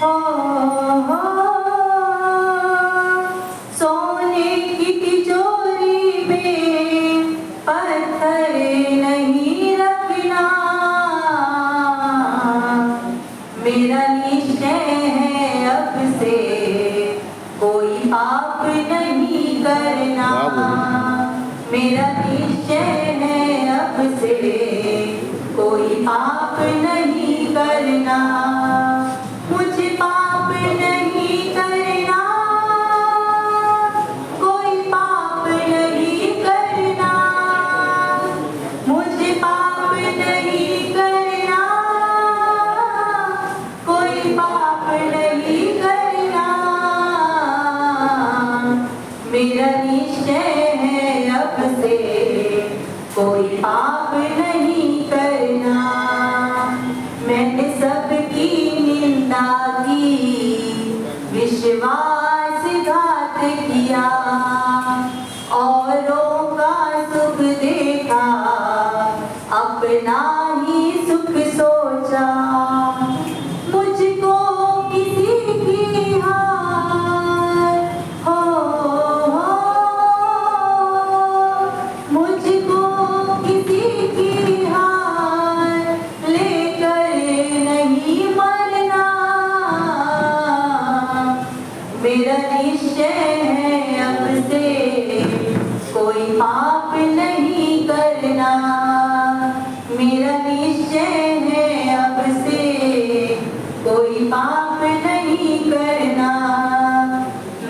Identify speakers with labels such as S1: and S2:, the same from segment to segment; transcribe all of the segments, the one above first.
S1: हो, सोने की तिजोरी में पत्थर नहीं रखना, मेरा निश्चय है अब से कोई पाप नहीं करना, मेरा निश्चय है अब से कोई पाप नहीं करना, मुझे पाप नहीं करना, कोई पाप नहीं करना, मुझे पाप नहीं करना, कोई पाप नहीं करना, मेरा निश्चय है अब से कोई पाप नहीं करना। मैंने सबकी निंदा की, विश्वासघात किया, औरों का सुख देखा, अपना ही सुख सोचा, मुझको किसी की हार हो, मुझको किसी की हार लेकर नहीं मरना, मेरा निश्चय है अब से कोई पाप नहीं करना, मेरा निश्चय है अब से कोई पाप नहीं करना।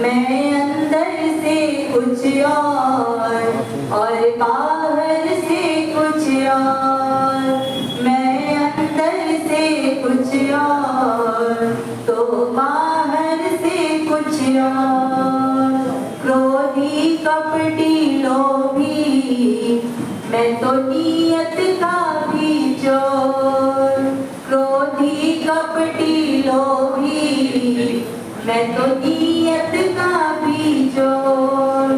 S1: मैं अंदर से कुछ और बाहर से कुछ और, मैं अंदर से कुछ और तो बाहर से कुछ और, क्रोधी कपटी लोभी मैं तो नियत का भी चोर, क्रोधी कपटी लोभी मैं तो नियत का भी चोर,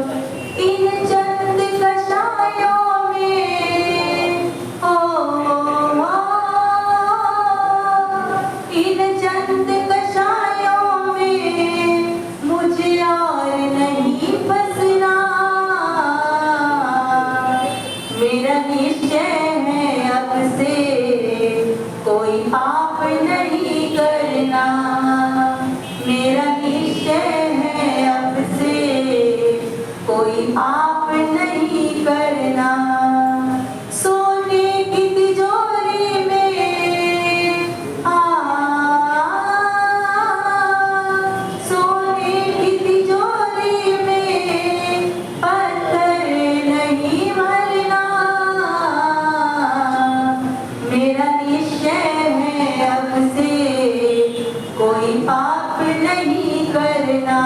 S1: इन चंद कषायों में इन चंद कषायों में मुझे और नहीं फंसना, मेरा निश्चय है अब से कोई पाप नहीं करना, मेरा निश्चय है अब से कोई पाप नहीं करना। सोने की तिजोरी में सोने की तिजोरी में पत्थर नहीं भरना, मेरा निश्चय है अब से कोई पाप नहीं करना,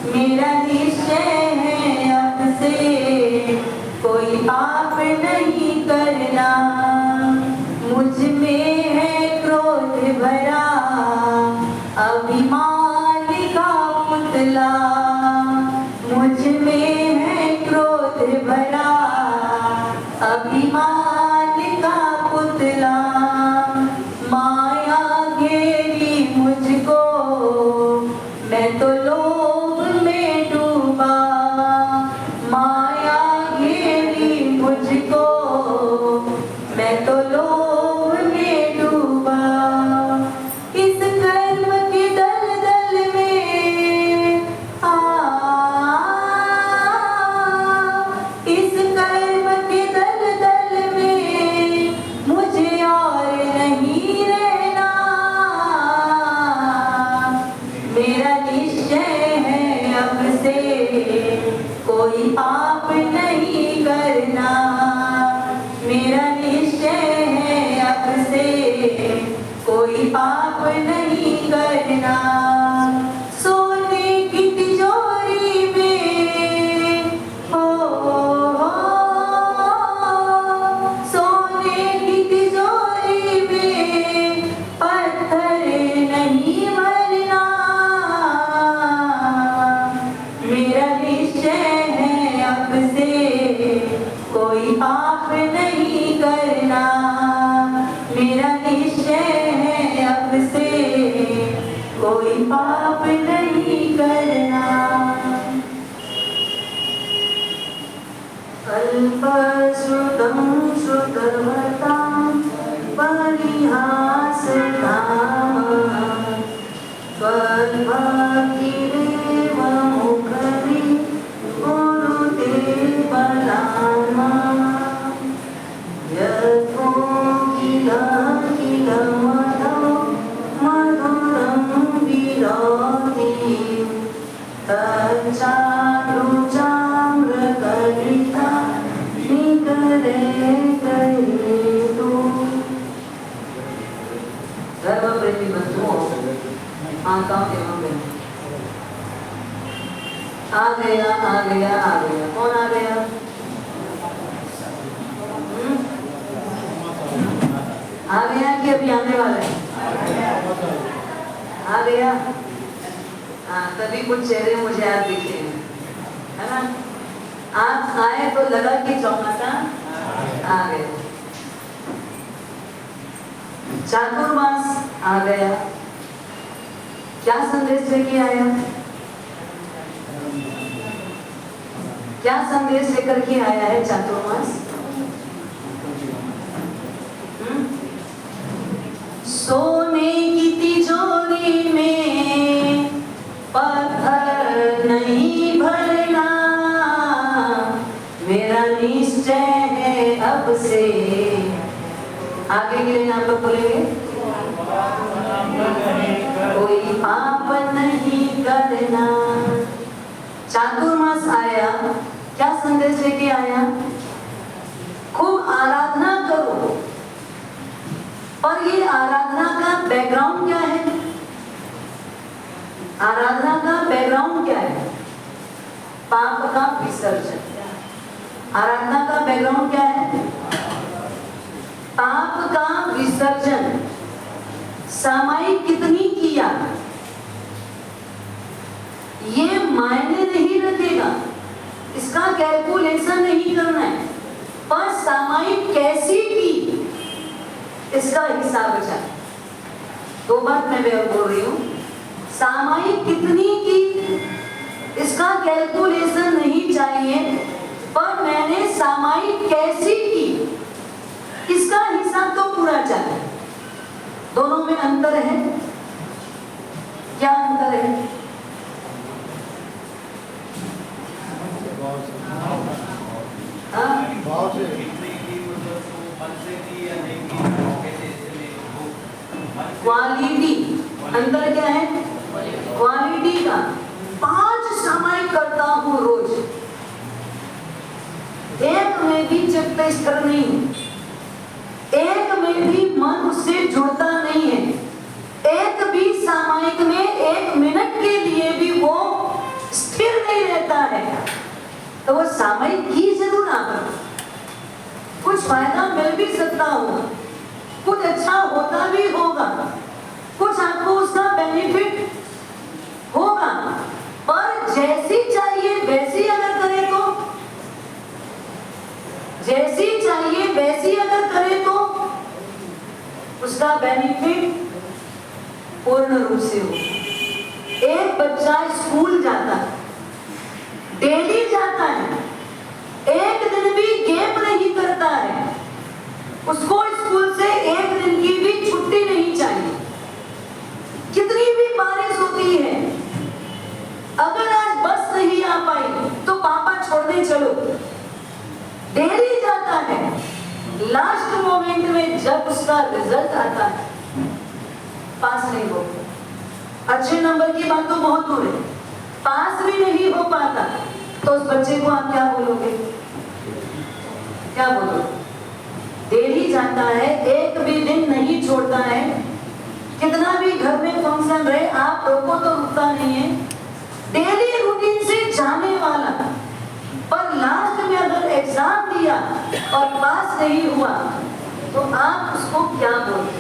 S1: मेरा निश्चय है अब से कोई पाप नहीं करना। मुझ में है क्रोध भरा अभिमान का पुतला, मुझ में है क्रोध भरा अभिमान का पुतला, माया घेरी मुझको मैं तो लोभ में डूबा, माया घेरी मुझको मैं तो लोभ में डूबा, इस कर्म के दलदल में इस कर्म के दलदल में मुझे और नहीं रहना, मेरा निश्चय है अब से कोई पाप नहीं करना, मेरा निश्चय है अब से कोई पाप नहीं करना। सोने की तिजोरी में सोने की तिजोरी में पत्थर नहीं भरना, मेरा निश्चय है अब से कोई पाप नहीं करना, मेरा निश्चय है अब से कोई पाप नहीं करना। अल्पश्रुतं श्रुतवतां परिहासकामः त्वद्भक्तिरेव मुखरि कुरुते बलान् यत्कोकिलमदो मधुरं विरोधि तच्चारुचाम्रकलिता निकरे करेतु। धर्मप्रेमी बंधुओं, माताओं एवं बहनों, आ गया आ गया आ गया। कौन आ गया? आ गया कि अभी आने वाला है? आ गया। हाँ, तभी कुछ चेहरे मुझे आप दिखे हैं, है ना? आप आए तो लगा कि चौमासा आ गया। चातुर्मास आ गया। क्या संदेश लेके आया? क्या संदेश लेकर के आया है चातुर्मास? सोने की तिजोरी में पत्थर नहीं भरना, मेरा निश्चय है अब से। आगे के लिए आप लोग बोलेंगे, कोई पाप नहीं करना। चातुर्मास आया, क्या संदेश लेके आया? खूब आराधना करो। और ये आराधना का बैकग्राउंड क्या है? आराधना का बैकग्राउंड क्या है? पाप का विसर्जन। आराधना का बैकग्राउंड क्या है? पाप का विसर्जन। सामायिक कितनी किया ये मायने नहीं रखेगा, इसका कैलकुलेशन नहीं करना है, पर सामायिक कैसी की इसका हिसाब रखा। दो बात मैं बोल रही हूँ, सामायिक कितनी की इसका कैलकुलेशन नहीं चाहिए, पर मैंने सामायिक कैसी की इसका हिसाब तो पूरा चाहिए। दोनों में अंतर है। क्या अंतर है? क्वालिटी। अंतर क्या है? क्वालिटी का। 5 सामायिक करता हूं रोज, एक में भी चित्त स्थिर नहीं, एक में भी मन उससे जुड़ता नहीं है, एक भी सामायिक में 1 मिनट के लिए भी वो स्थिर नहीं रहता है, तो वो सामायिक की जरूर आप कुछ फायदा मिल भी सकता होगा, कुछ अच्छा होता भी होगा, कुछ आपको उसका बेनिफिट होगा, पर जैसी चाहिए वैसी अगर करें तो, जैसी चाहिए वैसी अगर करें तो उसका बेनिफिट पूर्ण रूप से हो। एक बच्चा स्कूल जाता है, डेली जाता है, एक दिन भी गैप नहीं करता है, उसको स्कूल से एक दिन की भी छुट्टी नहीं चाहिए। कितनी भी बारिश होती है, अगर आज बस नहीं आ पाई तो पापा छोड़ने चलो, डेली जाता है। लास्ट मोमेंट में जब उसका रिजल्ट आता है, पास नहीं हो, अच्छे नंबर की बात तो बहुत दूर है, पास भी नहीं हो पाता, तो उस बच्चे को आप क्या बोलोगे? क्या बोलोगे? डेली जाता है, एक भी दिन नहीं छोड़ता है, कितना भी घर में फंक्शन रहे आप रोको तो रुकता नहीं है, डेली रूटीन से जाने वाला, पर लास्ट में अगर एग्जाम दिया और पास नहीं हुआ तो आप उसको क्या बोलते?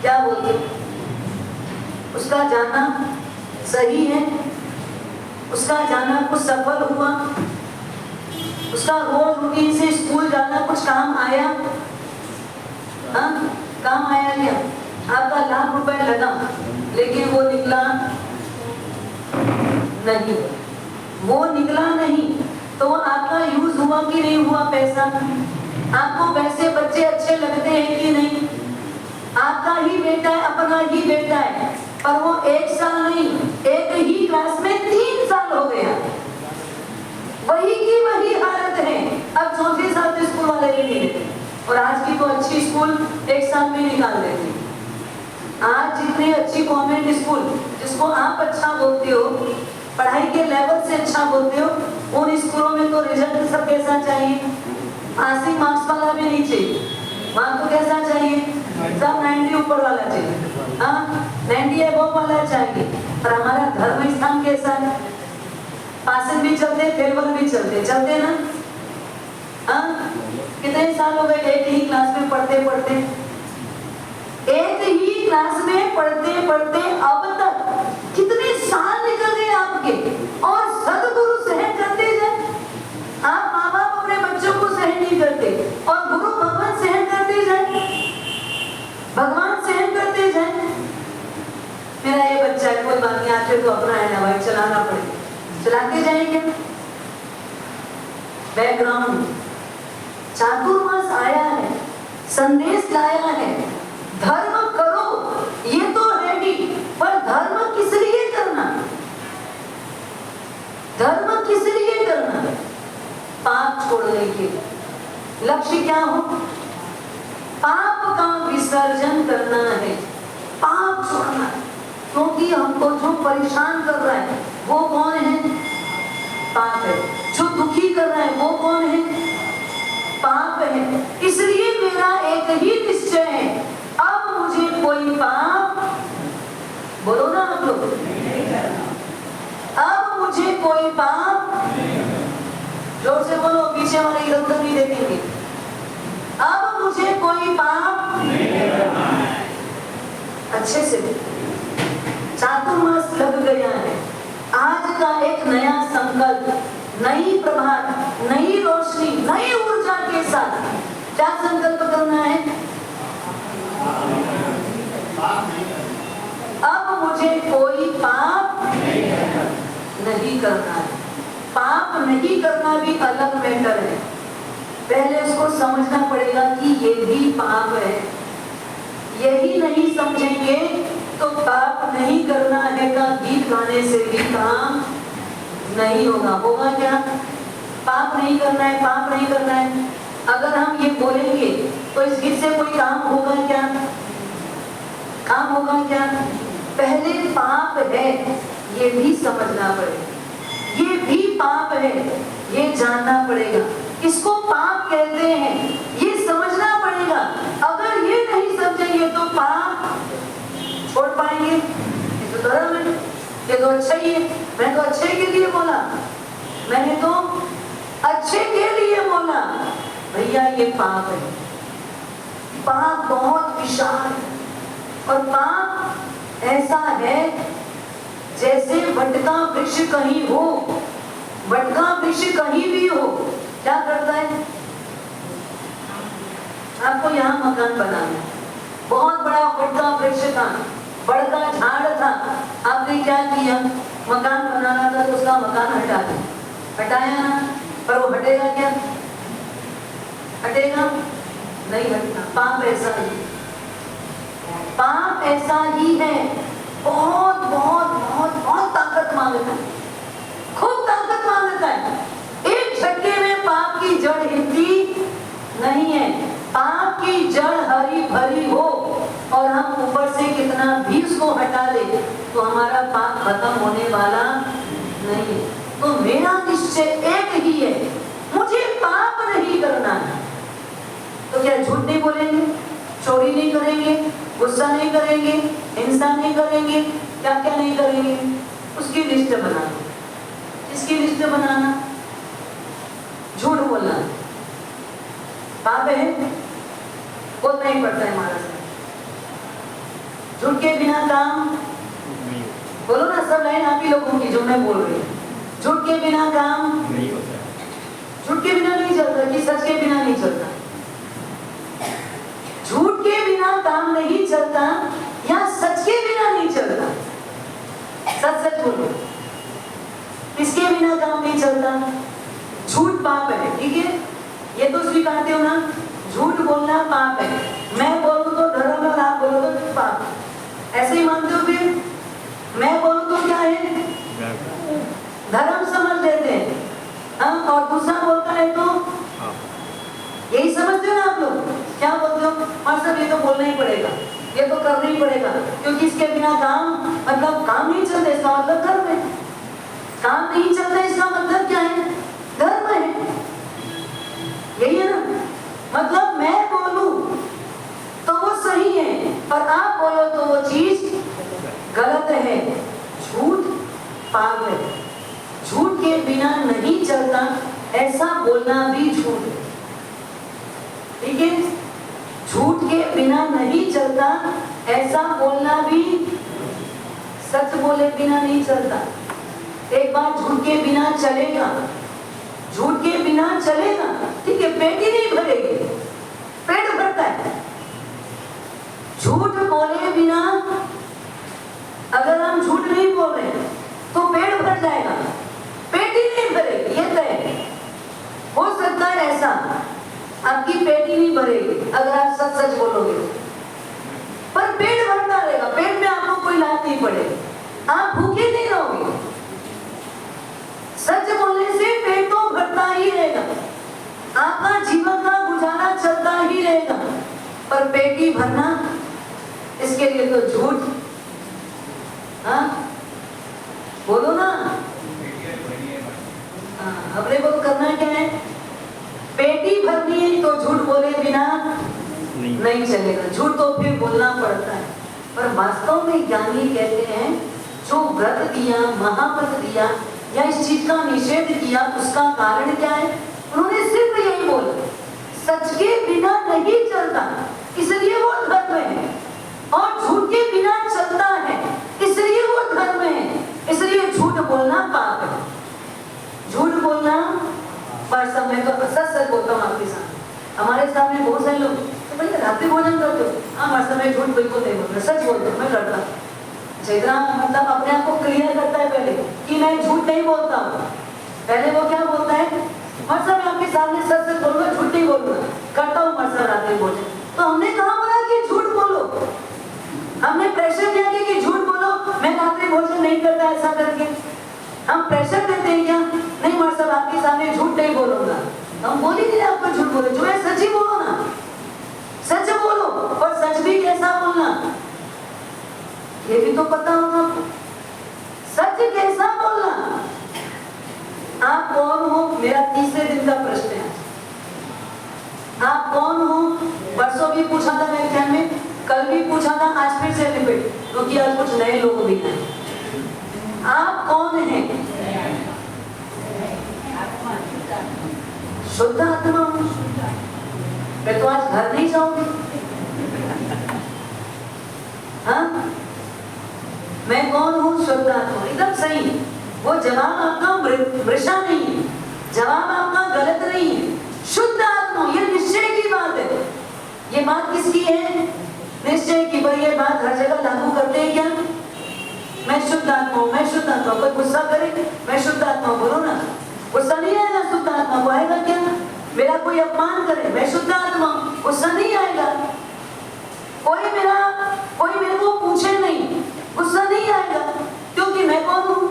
S1: क्या बोलते? उसका जाना सही है, उसका जाना कुछ सफल हुआ, उसका रोज रूटीन से स्कूल जाना कुछ काम आया? हाँ, काम आया क्या? आपका ₹1,00,000 लगा लेकिन वो निकला नहीं, वो निकला नहीं, तो आपका यूज हुआ कि नहीं हुआ पैसा? आपको वैसे बच्चे अच्छे लगते हैं कि नहीं? आपका ही बेटा है, अपना ही बेटा है, पर वो 1 साल नहीं, एक ही क्लास में 3 साल हो गया, वही की वही हालत है। अब चौथे साल तो स्कूल वाले नहीं मिले, और आज की तो अच्छी स्कूल 1 साल में निकाल देती। आज जितनी अच्छी कॉन्वेंट स्कूल जिसको आप अच्छा बोलते हो, पढ़ाई के लेवल से अच्छा बोलते हो, उन स्कूलों में तो रिजल्ट सब कैसा चाहिए? पासिंग मार्क्स वाला भी नहीं चाहिए, वहाँ तो कैसा चाहिए? सब 90 ऊपर वाला चाहिए, हाँ 90 अबव वाला चाहिए। पर हमारा धर्म स्थान कैसा है? पासिंग भी चलते, फेलवर भी चलते, चलते ना? हाँ कितने साल हो गए एक ही क्लास में पढ़ते पढ़ते, एक ही क्लास में पढ़ते पढ़ते अब तक कितने साल निकल गए आपके, और सदगुरु सहन करते जाए। आप माँ बाप अपने बच्चों को सहन नहीं करते, और गुरु भगवान सहन करते जाए, भगवान सहन करते जाए। मेरा ये बच्चा है, कोई बात नहीं, आखिर तो अपना है ना भाई, चलाना पड़ेगा, चलाते जाएंगे। बैकग्राउंड चातुर्मास आया है, संदेश लाया है, धर्म करो, ये तो है ही, पर धर्म किस लिए करना? धर्म किस लिए करना? पाप छोड़ने के लक्ष्य क्या हो? पाप का विसर्जन करना है, पाप छोड़ना है। क्योंकि हमको जो परेशान कर रहा है वो कौन है? पाप है। जो दुखी कर रहा है वो कौन है? पाप है। इसलिए मेरा एक ही निश्चय है, अब मुझे कोई पाप, बोलो ना आप लोग, अब मुझे कोई पाप, जोर से बोलो, पीछे वाले इधर उधर नहीं देखेंगे। अब मुझे कोई पाप अच्छे से, चातुर्मास लग गया है, आज का एक नया संकल्प, नई प्रभात, नई रोशनी, नई ऊर्जा के साथ क्या संकल्प करना है? अब मुझे कोई पाप नहीं करना है। पाप नहीं करना भी अलग मैटर है, पहले उसको समझना पड़ेगा कि ये भी पाप है। यही नहीं समझेंगे तो पाप नहीं करना है का गीत गाने से भी काम नहीं होगा। होगा क्या? पाप नहीं करना है, पाप नहीं करना है, अगर हम ये बोलेंगे तो इस गीत से कोई काम होगा क्या? काम होगा क्या? पहले पाप है ये भी समझना पड़ेगा, ये भी पाप है ये जानना पड़ेगा, इसको पाप कहते हैं ये समझना पड़ेगा। अगर ये नहीं समझेंगे तो पाप छोड़ पाएंगे? ये तो धर्म है, ये तो अच्छा ही है, मैं तो अच्छे के लिए बोला, मैंने तो अच्छे के लिए बोला। भैया ये पाप है, पाप बहुत विशाल है, और पाप ऐसा है जैसे वटका वृक्ष कहीं हो, वटका वृक्ष कहीं भी हो, क्या करता है? आपको यहाँ मकान बनाना है, बहुत बड़ा वटका वृक्ष था, बड़ा झाड़ था, आपने क्या किया? मकान बनाना था तो उसका मकान हटा दिया, हटाया ना, पर वो हटेगा क्या? हटेगा नहीं, हटना। पाप ऐसा ही, पाप ऐसा ही है, बहुत बहुत बहुत बहुत ताकत मांगता है, खूब ताकत मांगता है। एक झटके में पाप की जड़ हिलती नहीं है। पाप की जड़ हरी भरी हो और हम ऊपर से कितना भी उसको हटा दे तो हमारा पाप खत्म होने वाला नहीं है। तो मेरा निश्चय एक ही है, मुझे पाप नहीं करना है। तो क्या झूठ नहीं बोलेंगे, चोरी नहीं करेंगे, गुस्सा नहीं करेंगे, हिंसा नहीं करेंगे, क्या क्या नहीं करेंगे? उसकी लिस्ट बनाना। इसकी लिस्ट बनाना, झूठ बोलना पाप है, बोलना ही पड़ता है हमारा से। झूठ के बिना काम, बोलो ना सब लाइन आप ही लोगों की जो मैं बोल रही हूँ। झूठ के बिना काम नहीं होता, झूठ के बिना नहीं चलता कि सच के बिना नहीं चलता? झूठ के बिना काम नहीं चलता या सच के सच बोलो, इसके बिना काम नहीं चलता। झूठ पाप है, ठीक है, ये तो स्वीकारते हो ना, झूठ बोलना पाप है। मैं बोलूं तो धर्म और आप बोलो तो पाप, ऐसे ही मानते हो? फिर मैं बोलूं तो क्या है, धर्म समझ लेते हैं हम, और दूसरा बोलता है तो यही समझते हो ना आप लोग? क्या बोलते हो? और सब ये तो बोलना ही पड़ेगा, ये तो करना ही पड़ेगा, क्योंकि इसके बिना काम मतलब काम नहीं चलता, इसका मतलब धर्म है। काम नहीं चलता इसका मतलब क्या है? धर्म है, यही है ना। मतलब मैं बोलूं तो वो सही है, और आप बोलो तो वो चीज गलत है। झूठ पाप है, झूठ के बिना नहीं चलता, ऐसा बोलना भी झूठ है, ठीक है। झूठ के बिना नहीं चलता, ऐसा बोलना भी, सच बोले बिना नहीं चलता। एक बार झूठ के बिना चलेगा, झूठ के बिना चलेगा, ठीक है, पेट ही नहीं भरेगी, पेट भरता है। झूठ बोले बिना अगर हम झूठ नहीं बोल रहे तो पेट भर जाएगा, पेट ही नहीं भरेगी, ये तय है। हो सकता है ऐसा आपकी पेट ही नहीं भरेगी अगर आप सच सच बोलोगे, पर पेट भरता रहेगा, पेट में आपको कोई लाभ नहीं पड़ेगी, आप भूखे नहीं रहोगे। सच बोलने से पेट तो भरता ही रहेगा, आपका जीवन का गुजारा चलता ही रहेगा, पर पेट ही भरना, इसके लिए तो झूठ, हाँ बोलो ना। अपने को करना क्या है? पेटी भरनी है, तो झूठ बोले बिना नहीं चलेगा, झूठ तो फिर बोलना पड़ता है। पर वास्तव में ज्ञानी कहते हैं जो व्रत दिया, महाव्रत दिया या इस चीज का निषेध किया, उसका कारण क्या है? उन्होंने सिर्फ यही बोला, सच के बिना नहीं चलता, इसलिए वो धर्म है, और झूठ के बिना चलता है, इसलिए वो धर्म है। इसलिए झूठ बोलना पाप है, झूठ बोलना। पर समय तो सच बोलता हूँ आपके सामने, हमारे सामने बहुत सारे लोग तो भैया रात्रि भोजन करते हो, हाँ हर समय झूठ बिल्कुल नहीं बोलता, सच बोलता हूँ, मैं करता हूँ। जितना मतलब अपने आप को क्लियर करता है पहले कि मैं झूठ नहीं बोलता हूँ, पहले वो क्या बोलता है, हर समय आपके सामने सच सच बोलूंगा, झूठ नहीं बोलूंगा, करता हूँ हर समय रात्रि भोजन। तो हमने कहा बोला कि झूठ बोलो, हमने प्रेशर दिया कि झूठ बोलो, मैं रात्रि भोजन नहीं करता, ऐसा करके हम प्रेशर देते हैं क्या? नहीं मर सब आपके सामने झूठ नहीं बोलूंगा, हम बोल ही नहीं आपको झूठ बोले, जो है सच ही बोलो ना, सच बोलो। और सच भी कैसा बोलना, ये भी तो पता होगा आपको, सच कैसा बोलना। आप कौन हो? मेरा तीसरे दिन का प्रश्न है, आप कौन हो? परसों भी पूछा था व्याख्यान में, कल भी पूछा था, आज फिर से रिपीट, क्योंकि आज कुछ नए लोग भी हैं। आप कौन हैं? शुद्ध आत्मा हूं। मैं तो आज घर नहीं जाऊंगी, हाँ? मैं कौन हूँ? शुद्ध आत्मा, एकदम सही। वो जवाब आपका मृषा नहीं है, जवाब आपका गलत नहीं है, शुद्ध आत्मा, ये निश्चय की बात है। ये बात किसकी है? निश्चय की। पर ये बात हर जगह लागू करते हैं क्या? मैं शुद्ध आत्मा हूं, मैं शुद्ध आत्मा। कोई गुस्सा करे, मैं शुद्ध आत्मा, बोलो ना, गुस्सा नहीं आएगा शुद्ध आत्मा को, आएगा क्या? मेरा कोई अपमान करे, मैं शुद्ध आत्मा, गुस्सा नहीं आएगा। कोई मेरे को पूछे नहीं, गुस्सा नहीं आएगा, क्योंकि मैं कौन हूं?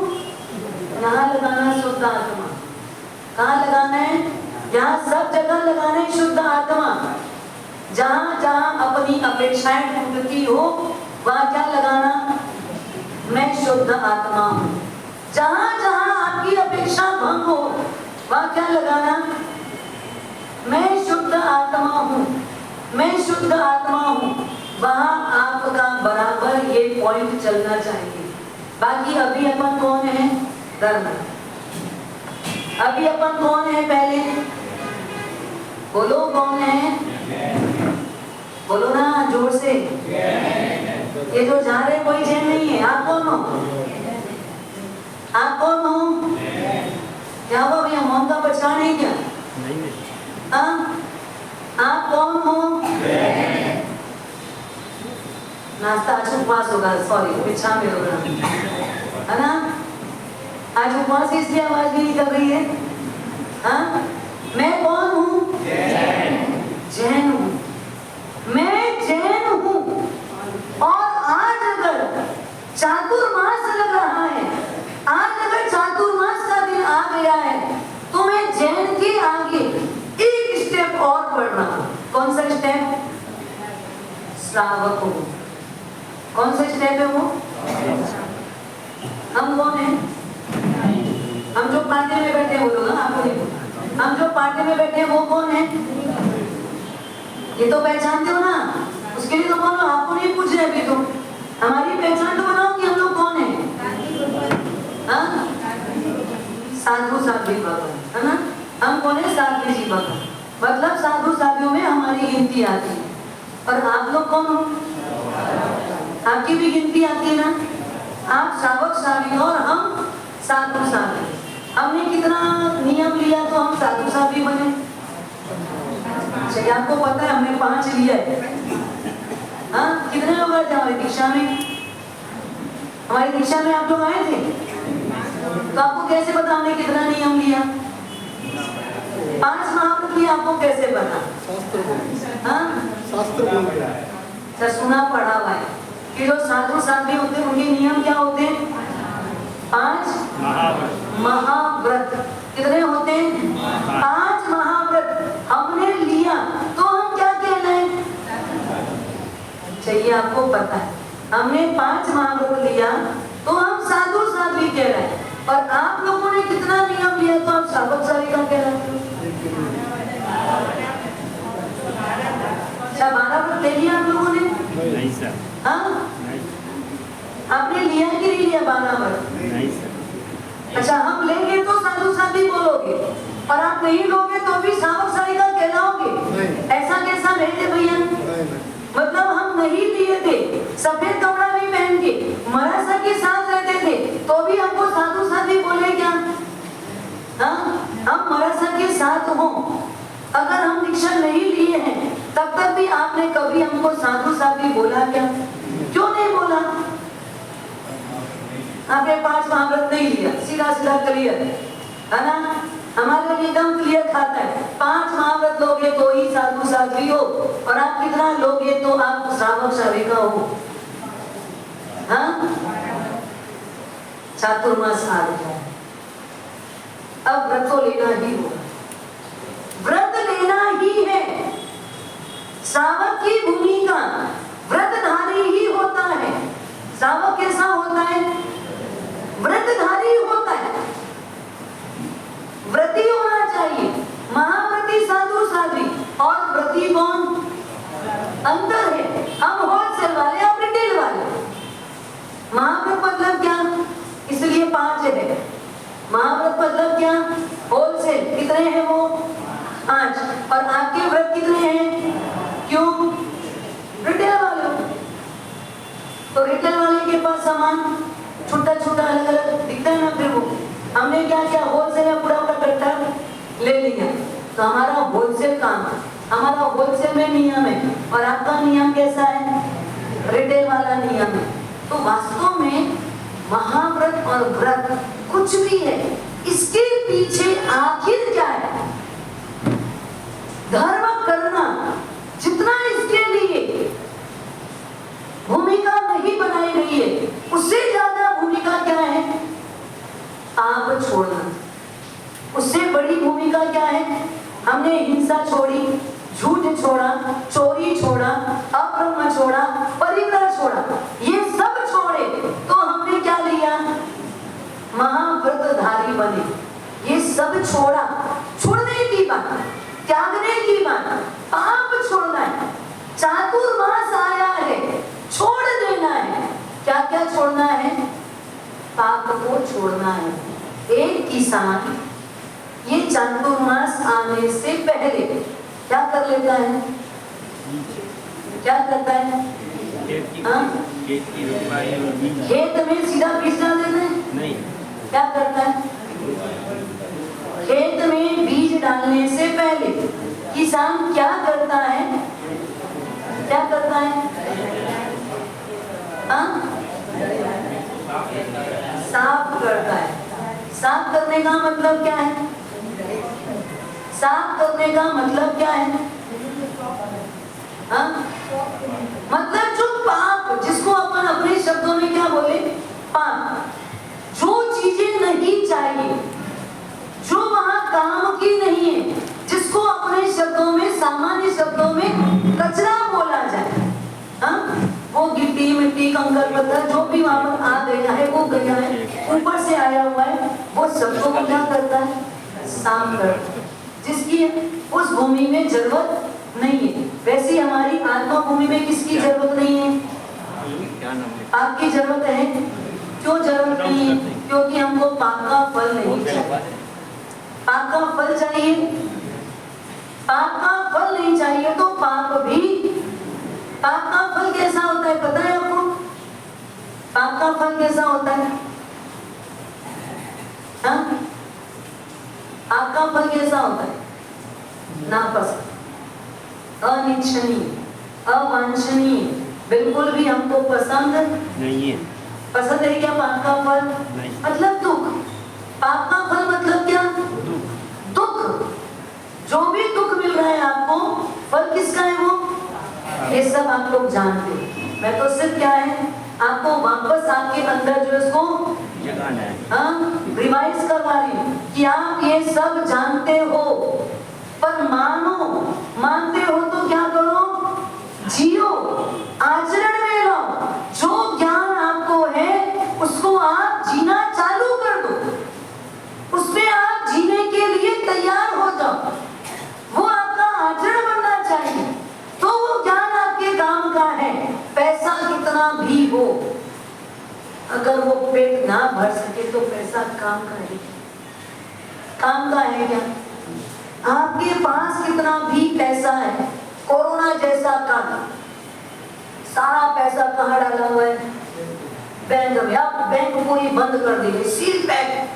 S1: यहाँ लगाना शुद्ध आत्मा, कहाँ लगाना है? यहाँ सब जगह लगाना है शुद्ध आत्मा। जहां जहां अपनी अपेक्षाएं टूटती हो, वहां क्या लगाना? मैं शुद्ध आत्मा हूं। जहां जहां आपकी अपेक्षा भंग हो, वहां क्या लगाना? मैं शुद्ध आत्मा हूं, मैं शुद्ध आत्मा हूं। वहां आपका बराबर ये पॉइंट चलना चाहिए। बाकी अभी अपन कौन है? धर्म। अभी अपन कौन है? पहले बोलो, कौन है? बोलो ना जोर से। ये जो जा रहे कोई जैन नहीं है। आप कौन हो? आप कौन हो? क्या हुआ भैया, मौन का पहचान है क्या? नहीं। आप कौन हो? नाश्ता आज उपवास होगा, सॉरी, पिछा में होगा। है ना? आज उपवास से इसलिए आवाज भी नहीं कर रही है। हाँ, मैं कौन हूँ? जैन हूँ। मैं जैन हूँ। और आज अगर चातुर्मास लग रहा है, आज अगर चातुर्मास का दिन आ गया है, तो मैं जैन के आगे एक स्टेप और बढ़ रहा हूँ। कौन सा स्टेप? श्रावक हूँ। कौन सा स्टेप है वो? हम कौन हैं? हम जो पार्टी में बैठे हैं, वो लोग, आपको नहीं। हम जो पार्टी में बैठे हैं वो कौन है? ये तो पहचानते हो ना, उसके लिए तो बोलो, आपको नहीं पूछ रहे अभी। तो हमारी पहचान तो बनाओ कि हम लोग कौन है। हाँ, साधु साध्वी भगवान, है ना? हम कौन है? साध्वी जी भगवान। मतलब साधु साध्वियों में हमारी गिनती आती है। और आप लोग कौन हो? आपकी भी गिनती आती है ना? आप श्रावक श्रावी और हम साधु साध्वी। हमने कितना नियम लिया तो हम साधु साध्वी बने? अच्छा, आपको पता है हमने 5 लिया है। हाँ, कितने लोग आए थे हमारी दीक्षा में? हमारी दीक्षा में आप लोग आए थे, तो आपको कैसे पता हमने कितना नियम लिया? 5 महाव्रत लिया, आपको कैसे पता? हाँ, शास्त्र सुना पढ़ा हुआ है कि जो साधु साध्वी होते हैं उनके नियम क्या होते हैं? 5 महाव्रत। कितने होते हैं? 5 महाव्रत हमने लिया तो हम क्या कहलाए? चाहिए आपको पता है, हमने 5 महाव्रत लिया तो हम साधु साध्वी कहलाए। और आप लोगों ने कितना नियम लिया तो आप श्रावक श्राविका कहलाते हो। अच्छा, 12 व्रत ले लिया आप लोगों ने? नहीं सर। हाँ, आपने लिया कि नहीं लिया 12 व्रत? नहीं सर। अच्छा, हम लेंगे तो साधु साध्वी बोलोगे, और आप नहीं लोगे तो भी श्रावक श्राविका कहलाओगे। ऐसा कैसा भेजे भैया? मतलब हम नहीं लिए थे, सफेद कपड़ा भी पहन के मरासा के साथ रहते थे, तो भी हमको साधु साध्वी बोले क्या? हाँ, हम मरासा के साथ हो, अगर हम दीक्षा नहीं लिए हैं तब तक भी आपने कभी हमको साधु साध्वी बोला क्या? क्यों नहीं बोला? आपने 5 महाव्रत नहीं लिया, सीधा सीधा क्लियर है ना? हमारे लिए एकदम क्लियर खाता है। 5 महाव्रत लोगे तो ही साधु साध्वी हो, और आप कितना लोगे तो आप श्रावक श्राविका हो। हाँ, चातुर्मास आ गया, अब व्रत तो लेना ही होगा। व्रत लेना ही है। श्रावक की भूमिका व्रतधारी ही होता है। श्रावक कैसा होता है? व्रतधारी होता है, व्रती होना चाहिए। महाव्रती साधु साध्वी और व्रती कौन? अंतर है। हम होलसेल वाले, आप रिटेल वाले। महाव्रत मतलब क्या? इसलिए 5 है। महाव्रत मतलब क्या? होलसेल। कितने हैं वो? 5। और आपके व्रत कितने हैं? क्यों? रिटेल वाले। तो रिटेल वाले के पास सामान छोटा छोटा अलग अलग दिखता है ना, फिर वो हमने क्या किया? होलसेल में पूरा पूरा कट्टा ले लिया। तो हमारा होलसेल काम है, हमारा होलसेल में नियम है, और आपका नियम कैसा है? रिटेल वाला नियम है। तो वास्तव में महाव्रत और व्रत कुछ भी है, इसके पीछे आखिर क्या है? धर्म करना। जितना इसके लिए भूमिका नहीं बनाई गई है, उससे ज्यादा भूमिका क्या है? पाप छोड़ना। उससे बड़ी भूमिका क्या है? हमने हिंसा छोड़ी, झूठ छोड़ा, चोरी छोड़ा, अब्रह्म छोड़ा, परिग्रह छोड़ा। ये सब छोड़े तो हमने क्या लिया? महाव्रतधारी बने। ये सब छोड़ा, छोड़ने की बात, त्यागने की बात, पाप छोड़ना है। चातुर्मास आया है, छोड़ देना है। क्या क्या छोड़ना है? पाप को छोड़ना है। एक किसान ये चातुर्मास आने से पहले क्या कर लेता है? क्या करता है? खेत में सीधा बीज डाल देता है? नहीं। क्या करता है? खेत में बीज डालने से पहले किसान क्या करता है? क्या करता है? साफ साफ करने का मतलब क्या है? साफ करने का मतलब क्या है? हाँ? मतलब जो पाप, जिसको अपन अपने शब्दों में क्या बोले, पाप, जो चीजें नहीं चाहिए, जो वहां काम की नहीं है, जिसको अपने शब्दों में, सामान्य शब्दों में कचरा बोला जाए, हाँ? वो गिट्टी मिट्टी कंकड़ पत्थर जो भी वहां पर आ गया है, वो गया है, ऊपर से आया हुआ है, वो सबको क्या करता है? साफ करता है, जिसकी उस भूमि में जरूरत नहीं है। वैसे हमारी आत्मा भूमि में किसकी जरूरत नहीं है? आपकी जरूरत है। क्यों जरूरत नहीं है? क्योंकि हमको पाप का फल नहीं चाहिए। पाप का फल चाहिए, पाप का फल नहीं चाहिए तो पाप भी, पाप का फल कैसा होता है पता है आपको? पाप का फल कैसा होता है? हाँ? पाप का फल कैसा होता है? नापसंद, अनिच्छनीय, अवांछनीय, बिल्कुल भी हमको पसंद नहीं है। पसंद है क्या पाप का फल? नहीं। मतलब दुख। पाप का फल मतलब क्या? दुख। जो भी दुख मिल रहा है आपको, फल किसका है वो? ये सब आप लोग जानते हैं। मैं तो सिर्फ क्या है, आपको वापस आपके अंदर जो इसको जगाना है, हाँ, रिवाइज करवा रही हूँ कि आप ये सब जानते हो, पर मानो, मानते हो तो क्या करो? जियो, आचरण में लाओ। जो ज्ञान आपको है उसको आप जीना चालू कर दो, उसमें आप जीने के लिए तैयार हो जाओ, वो आपका आचरण बनना चाहिए, तो वो ज्ञान आपके काम का है। पैसा कितना भी हो, अगर वो पेट ना भर सके तो पैसा काम का है? काम का है क्या? आपके पास कितना भी पैसा है, कोरोना जैसा काल, सारा पैसा कहाँ डाला हुआ है? बैंक में। अब बैंक को ही बंद कर दिए, सील पैक,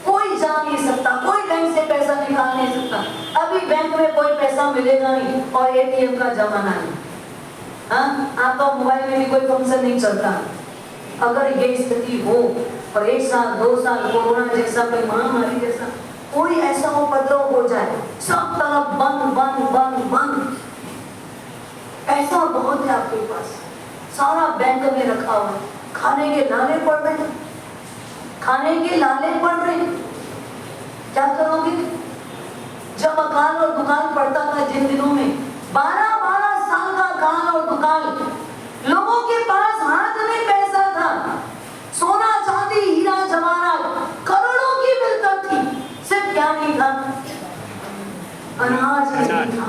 S1: कोई जा नहीं सकता, कोई बैंक से पैसा निकाल नहीं सकता। अभी बैंक में कोई पैसा मिलेगा नहीं और एटीएम का जमाना नहीं। हाँ, आपका मोबाइल में भी कोई फंक्शन नहीं चलता। अगर ये स्थिति हो और 1 साल 2 साल कोरोना जैसा कोई महामारी जैसा कोई ऐसा उपद्रव हो जाए, सब तरफ बंद बंद बंद बंद, पैसा बहुत है आपके पास, सारा बैंक में रखा हुआ है, खाने के लाले पड़ रहे, खाने के लाले पड़ रहे, क्या करोगे? जब अकाल और दुकान पड़ता था जिन दिनों में, 12-12 साल का अकाल और दुकान, लोगों के पास हाथ में पैसा था, सोना चांदी हीरा जवाहरात करोड़ों की मिलकत थी, सिर्फ क्या नहीं था? अनाज नहीं था,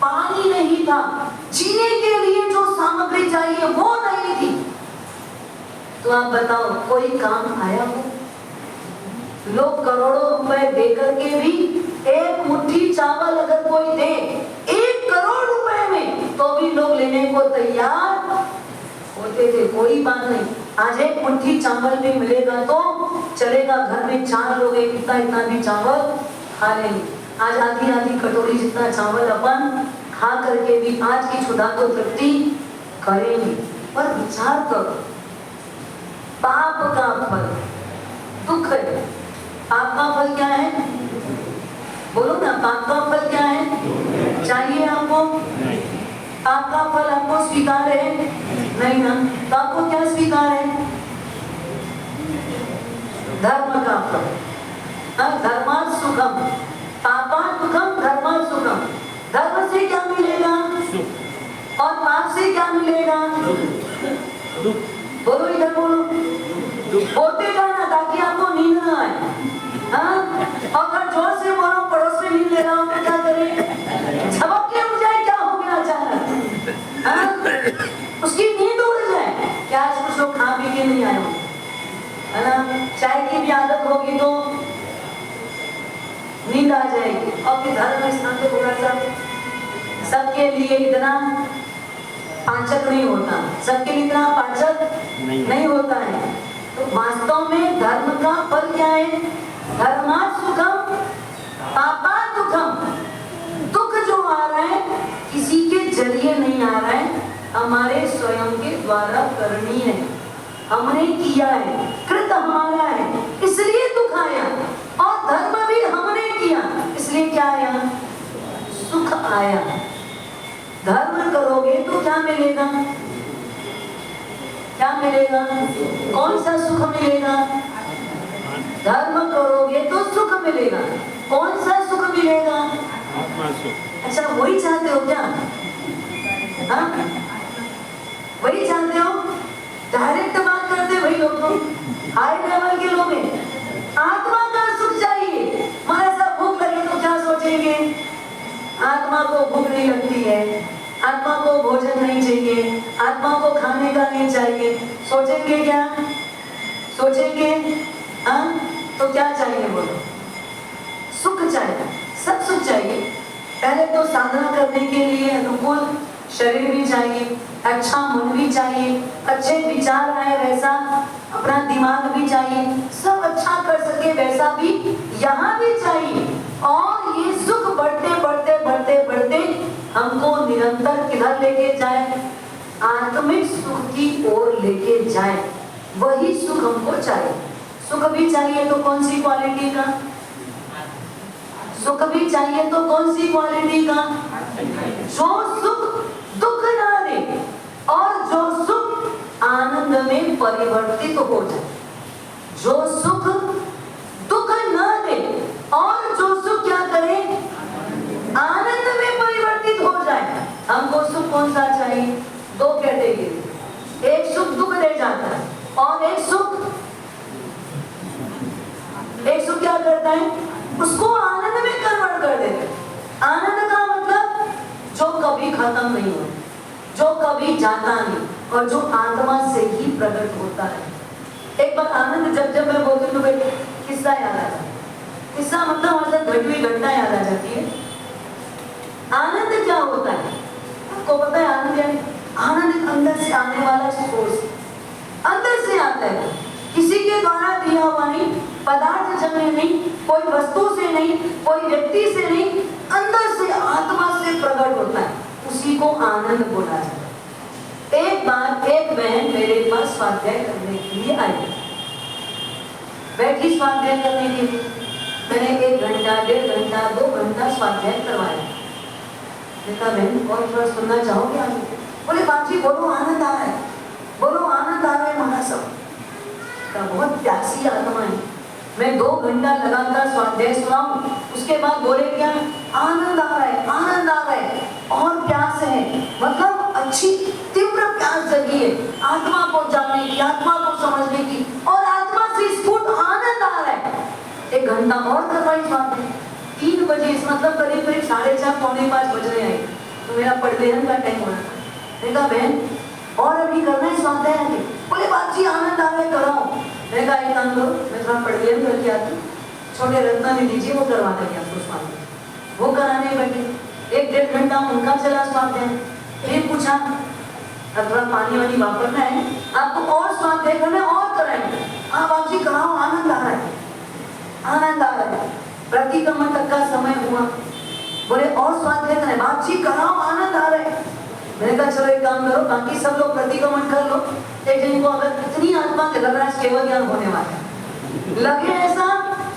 S1: पानी नहीं था, जीने के लिए जो सामग्री चाहिए वो नहीं थी। तो आप बताओ कोई काम आया हो? लोग करोड़ों रुपए देकर के भी एक मुट्ठी चावल अगर कोई दे 1 करोड़ रुपए में, तो भी लोग लेने को तैयार होते थे। कोई बात नहीं, आज एक मुट्ठी चावल भी मिलेगा तो चलेगा, घर में 4 लोग इतना इतना भी चावल खा लेंगे। आज आधी आधी कटोरी जितना चावल अपन खा करके भी आज की क्षुधा को तृप्ति करेंगे। पर विचार करो, पाप का फल दुख है। पाप का फल क्या है? बोलो ना, पाप का फल क्या है? चाहिए आपको? पाप का फल आपको स्वीकार है? नहीं ना, तो आपको क्या स्वीकार है? धर्म का फल। धर्मात् सुखम, पापात् दुःखम, धर्मात् सुखम। धर्म से क्या मिलेगा और पाप से क्या मिलेगा? बोलो, इधर बोलो, बोलते जाना ताकि आपको नींद ना आए। हाँ, अगर जोर से बोलो, पड़ोस में नींद ले रहा हूँ, क्या करें? झपक के उठ जाए, क्या हो गया अचानक? हाँ, उसकी नींद उड़ जाए। क्या आज कुछ लोग खा पी के नहीं आए हो, है ना? चाय की भी आदत होगी तो नींद आ जाएगी। और फिर धर्म स्थान पे थोड़ा सा सबके लिए इतना पाचक नहीं होता, सबके लिए इतना पाचक नहीं होता है। तो वास्तव में धर्म का फल क्या है? धर्मात् सुखम, पापात् दुःखम। दुख जो आ रहा है किसी के जरिए नहीं आ रहा है, हमारे स्वयं के द्वारा करणीय है, हमने किया है, कृत हमारा है, इसलिए दुख आया। क्या आया? सुख आया। धर्म करोगे तो क्या मिलेगा? क्या मिलेगा? कौन सा सुख मिलेगा? धर्म करोगे तो सुख मिलेगा। कौन सा सुख मिलेगा? अच्छा, वही चाहते हो क्या? हाँ, वही चाहते हो? डायरेक्ट बात करते भाई लोग तो हाई लेवल के लोग हैं। आत्मा का सुख चाहिए। हमारे साथ भूख लगे तो क्या सोचेंगे? आत्मा को भूख नहीं लगती है, आत्मा को भोजन नहीं चाहिए, आत्मा को खाने का नहीं चाहिए। सोचेंगे क्या? सोचेंगे? हाँ, तो क्या चाहिए बोलो? सुख चाहिए, सब सुख चाहिए। पहले तो साधना करने के लिए अनुकूल शरीर भी चाहिए, अच्छा मन भी चाहिए, अच्छे विचार आए वैसा अपना दिमाग भी चाहिए, सब अच्छा कर सके वैसा भी यहाँ भी चाहिए। और ये सुख बढ़ते बढ़ते बढ़ते बढ़ते हमको निरंतर किधर लेके जाए? आत्मिक सुख की ओर लेके जाए। वही सुख हमको चाहिए। सुख भी चाहिए तो कौन सी क्वालिटी का? सुख भी चाहिए तो कौन सी क्वालिटी का? जो सुख दुख ना दे और जो सुख आनंद में परिवर्तित हो जाए। जो सुख दुख न दे और जो सुख क्या करे? आनंद में परिवर्तित हो जाए। हमको सुख कौन सा चाहिए? दो कैटेगरी। एक सुख दुख दे जाता है और एक सुख क्या करता है? उसको आनंद में कन्वर्ट कर देता है। आनंद का मतलब जो कभी खत्म नहीं हो, जो कभी जाता नहीं और जो आत्मा से ही प्रकट होता है। एक बार आनंद जब मैं बोलती हूँ तो किस्सा याद आ जाता है। किस्सा मतलब हमारे साथ घटी हुई घटना याद आ जाती है। आनंद क्या होता है आपको पता है? आनंद यानी आनंद एक अंदर से आने वाला सोर्स, अंदर से आता है, किसी के द्वारा दिया हुआ नहीं, पदार्थ जन्य नहीं, कोई वस्तु से नहीं, कोई व्यक्ति से नहीं, अंदर से आत्मा से प्रकट होता है, उसी को आनंद बोला जाता है। एक बार एक बहन मेरे पास स्वाध्याय करने के लिए आई, बैठी स्वाध्याय करने के लिए। मैंने 1 घंटा 1.5 घंटा 2 घंटा स्वाध्याय करवाया। देखा बहन और थोड़ा सुनना चाहोगे आप? बोले बाजी बोलो आनंद आ रहा है, बोलो आनंद आ रहा है हमारा सब का। बहुत प्यासी आत्मा है। मैं 2 घंटा लगातार स्वाध्याय सुनाऊं, उसके बाद बोले क्या? आनंद आ रहा है, आनंद आ रहा है और प्यास है, मतलब अच्छी तीव्र प्यास जगी है आत्मा को जानने की, आत्मा को समझने की, और आत्मा से स्फुट आनंद आ रहा है। 1 घंटा और करवाई स्वाध्याय। 3 बजे, इस मतलब करीब 4:30 पौने 5 बज रहे हैं, तो मेरा पढ़लेहन का टाइम हो रहा था। देखा बहन और अभी करना है स्वाध्याय आगे। बोले बाजी आनंद आ रहा है, कराओ। मैंने कहा एक काम करो, मैं थोड़ा पढ़लेहन करके आती हूँ, छोटे रत्ना भी दीजिए, वो करवा देंगे आपको स्वाध्याय। वो कराने बैठे, 1-1.5 घंटा उनका चला स्वाध्याय। फिर पूछा थोड़ा पानी वानी वापरना है आपको और स्वाध्याय करना है और कराएंगे? हाँ बाजी कराओ, आनंद आ रहा है, आनंद आ रहा है। प्रतिक्रमण तक का समय हुआ, बोले और स्वाध्याय करना है? बाजी कराओ, आनंद आ रहा है। मैंने कहा चलो एक काम करो, बाकी सब लोग प्रतिक्रमण कर लो, एक दिन को अगर इतनी आत्मा के लग रहा है केवल ज्ञान होने वाला है, लगे ऐसा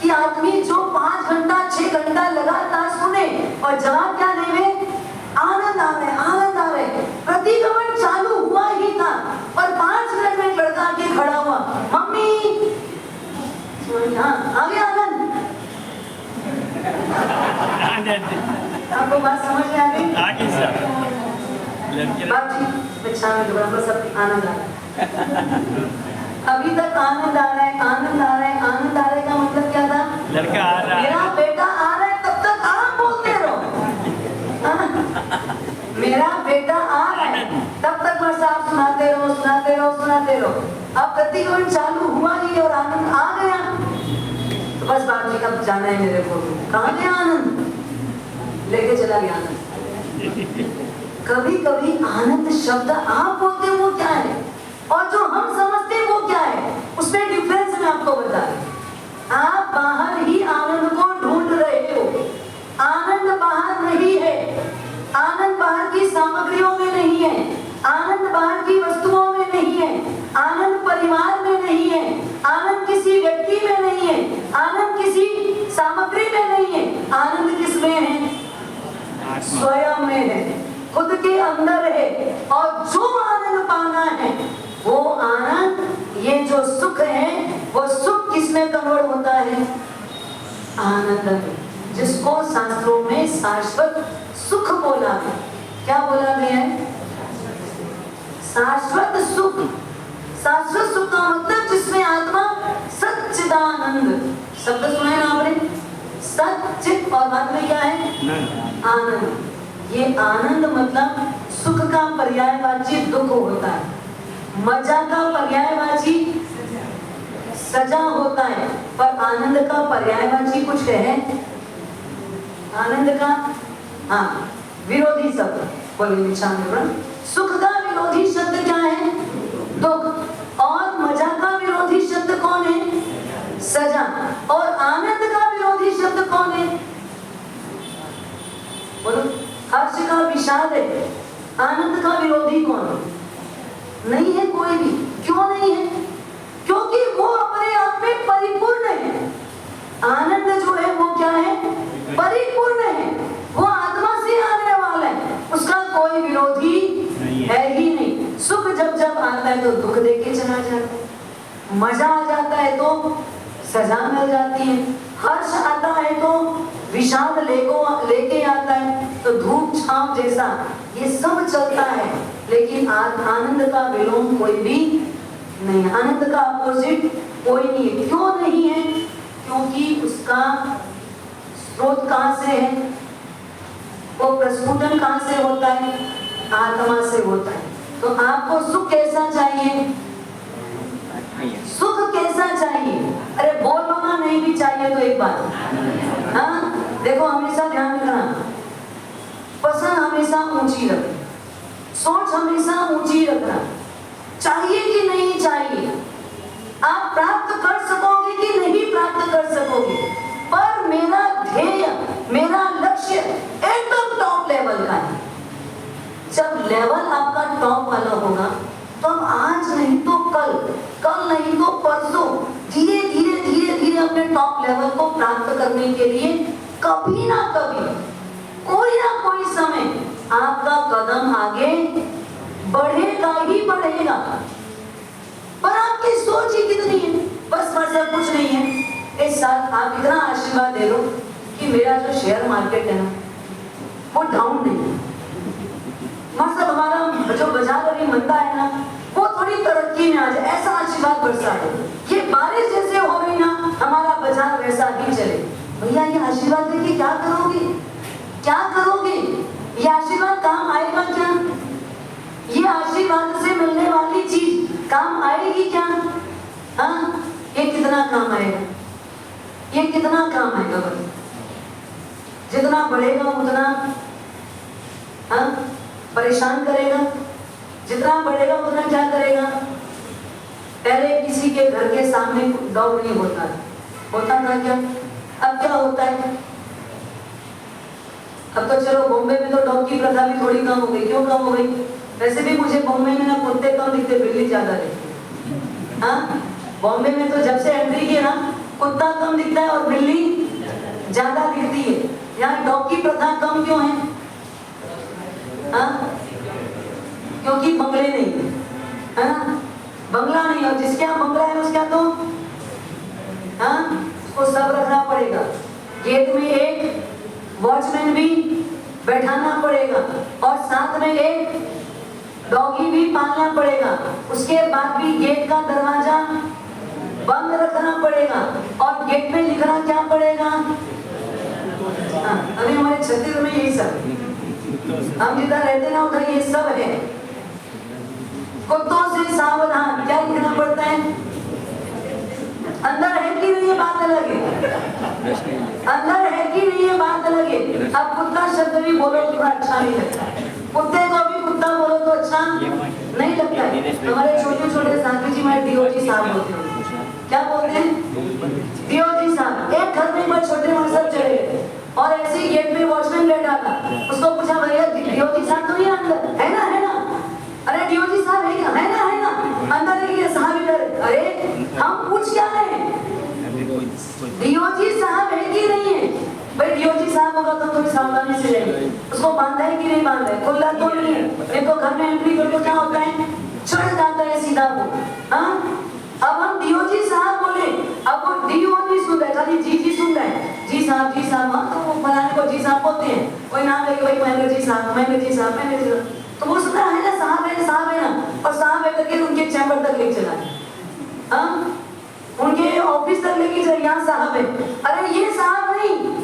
S1: कि आदमी जो 5 घंटा 6 घंटा लगातार सुने और जवाब क्या देवे? आनंद आ रहे, आनंद आ रहे। प्रतिक्रमण चालू हुआ ही था और 5 मिनट में लड़का आके खड़ा हुआ, मम्मी हाँ आ गया आनंद। आपको बात समझ में आ गई? सब आनंद आ रहा है। अभी तक आनंद आ रहा है, आनंद आ रहा है, आनंद आ रहा है का मतलब क्या था?
S2: लड़का आ रहा है,
S1: मेरा बेटा आ रहा है, तब तक आप बोलते रहो। मेरा बेटा आ रहा है, तब तक बस आप सुनाते रहो, सुनाते रहो, सुनाते रहो। अब प्रतिक्रमण चालू हुआ ही और आनंद आ गया, तो बस बात जी कब जाना है मेरे को? कहाँ गया आनंद? लेके चला गया आनंद। कभी कभी आनंद शब्द आप बोलते हो वो क्या है और जो हम समझते हैं वो क्या है, उसमें डिफरेंस मैं आपको बता दूं। आप बाहर ही आनंद को ढूंढ रहे हो, आनंद बाहर नहीं है, आनंद बाहर की सामग्रियों में नहीं है, आनंद बाहर की वस्तुओं में नहीं है, आनंद परिवार में नहीं है, आनंद किसी व्यक्ति में नहीं है, आनंद किसी सामग्री में नहीं है। आनंद किसमें स्वयं में है, खुद के अंदर है, और जो आनंद पाना है वो आनंद, ये जो सुख है वो सुख किसमें कन्वर्ट होता है? आनंद में, जिसको शास्त्रों में शाश्वत सुख बोला है। क्या बोला गया है? शाश्वत सुख। शाश्वत सुख का मतलब जिसमें आत्मा सच्चिदानंद, शब्द सुना है ना आपने? सच्चित, और बाद में क्या है? आनंद। ये आनंद मतलब सुख का पर्यायवाची दुख होता है, मजा का पर्यायवाची सजा होता है, पर आनंद का पर्यायवाची कुछ है? आनंद का हाँ विरोधी शब्द बोलेंगे शाम। सुख का विरोधी शब्द क्या है? दुख। और मजा का विरोधी शब्द कौन है? सजा। और आनंद का विरोधी शब्द कौन है? बोलो। हर्ष का विषाद है, आनंद का विरोधी कौन है? नहीं है कोई भी। क्यों नहीं है? क्योंकि वो अपने आप में परिपूर्ण है। आनंद जो है वो क्या है? परिपूर्ण है, वो आत्मा से आने वाला है, उसका कोई विरोधी है ही नहीं। सुख जब जब आता है तो दुख देके चला जाता है, मजा आ जाता है तो सजा मिल जाती है, हर्ष आता है तो विषाद लेके आता है, तो धूप छांव जैसा ये सब चलता है, लेकिन आनंद का विलोम कोई भी नहीं, आनंद का अपोजिट कोई नहीं है। क्यों नहीं है? क्योंकि उसका स्रोत कहां से है? वो प्रस्फुटन कहां से होता है? आत्मा से होता है। तो आपको सुख कैसा चाहिए? सुख कैसा चाहिए? अरे बोल लो ना, नहीं भी चाहिए तो एक बार हाँ देखो, हमेशा ध्यान रखना, पसंद हमेशा ऊंची रखना, सोच हमेशा ऊंची रखना। चाहिए कि नहीं चाहिए, आप प्राप्त कर सकोगे कि नहीं प्राप्त कर सकोगे, पर मेरा ध्येय, मेरा लक्ष्य एकदम टॉप लेवल का है। जब लेवल आपका टॉप वाला होगा तो आज नहीं तो कल, कल नहीं तो परसों, धीरे धीरे धीरे धीरे अपने टॉप लेवल को प्राप्त करने के लिए कभी ना कभी, कोई ना कोई समय आपका कदम आगे बढ़ेगा ही बढ़ेगा। पर आपकी सोच ही कितनी है? बस मतलब कुछ नहीं है। इस साल आप इतना आशीर्वाद दे दो कि मेरा जो शेयर मार्केट है ना वो डाउन नहीं है, मतलब हमारा जो बाजार अभी मंदा है ना वो थोड़ी तरक्की में आ जाए, ऐसा आशीर्वाद बरसा दो। ये बारिश जैसे हो रही ना, हमारा बाजार वैसा ही चले। भैया ये आशीर्वाद देके क्या करोगे? क्या करोगे? ये आशीर्वाद काम आएगा क्या? ये आशीर्वाद से मिलने वाली चीज काम आएगी क्या? हाँ, ये कितना काम आएगा? ये कितना काम आएगा? बस जितना बढ़ेगा उतना हाँ परेशान करेगा, जितना बढ़ेगा उतना क्या करेगा? पहले किसी के घर के सामने डॉग नहीं होता था क्या? अब क्या होता है? अब तो चलो बॉम्बे में तो डॉग की प्रथा भी थोड़ी कम हो गई। क्यों कम हो गई? वैसे भी मुझे बॉम्बे में ना कुत्ते कम दिखते, बिल्ली ज्यादा दिखती। हाँ, बॉम्बे में तो जब से एंट्री की ना कुत्ता कम दिखता है और बिल्ली ज्यादा दिखती है। यहाँ डॉग की प्रथा कम क्यों है? हाँ, क्योंकि बंगले नहीं है ना, बंगला नहीं, और जिसके यहाँ बंगला है उसका तो हाँ उसको सब रखना पड़ेगा। गेट में एक वॉचमैन भी बैठाना पड़ेगा और साथ में एक डॉगी भी पालना पड़ेगा। उसके बाद भी गेट का दरवाजा बंद रखना पड़ेगा और गेट में लिखना क्या पड़ेगा? अभी हमारे छत्तीसगढ़ में यही सब, हम जिधर रहते ना उधर ये सब है। कुत्तों से सावधान, क्या लिखना पड़ता है? अंदर है कि नहीं ये बात अलग है, अंदर है कि नहीं ये बात अलग है। अब कुत्ता शब्द भी बोलो तो अच्छा नहीं लगता, कुत्ते को भी कुत्ता बोलो तो अच्छा नहीं लगता है। हमारे छोटे छोटे साथी जी, हमारे डीओजी साहब होते हैं, क्या बोलते हैं? डीओजी साहब। एक घर में बड़े छोटे मोटे सब चले गए और ऐसे ही गेट में वॉचमैन बैठा था। उसको पूछा, भैया डीओजी साहब तो नहीं अंदर है ना? है ना? अरे डीओजी साहब है क्या? है ना? है ना? अंदर है कि साहब इधर? अरे हम पूछ क्या रहे हैं? डीओजी साहब है कि नहीं है? भाई डीओजी साहब होगा तो थोड़ी सावधानी से जाइए, उसको बांधा है कि नहीं बांधा है, खुला तो नहीं है, देखो घर में एंट्री करके क्या होता है, चढ़ जाता है सीधा वो। हाँ, अब हम डीओजी साहब बोले, अब वो डीओ नहीं सुन रहे, खाली जी सुन रहे हैं, जी साहब जी साहब। हाँ, तो वो फलाने को जी साहब बोलते हैं, कोई नाम लेके भाई महेंद्र जी साहब, महेंद्र जी साहब, महेंद्र जी साहब, तो वो सुन रहा है ना साहब है ना, और साहब है करके उनके चैम्बर तक ले चला है, हाँ, उनके ऑफिस तक लेके चले, यहाँ साहब है, अरे ये साहब नहीं।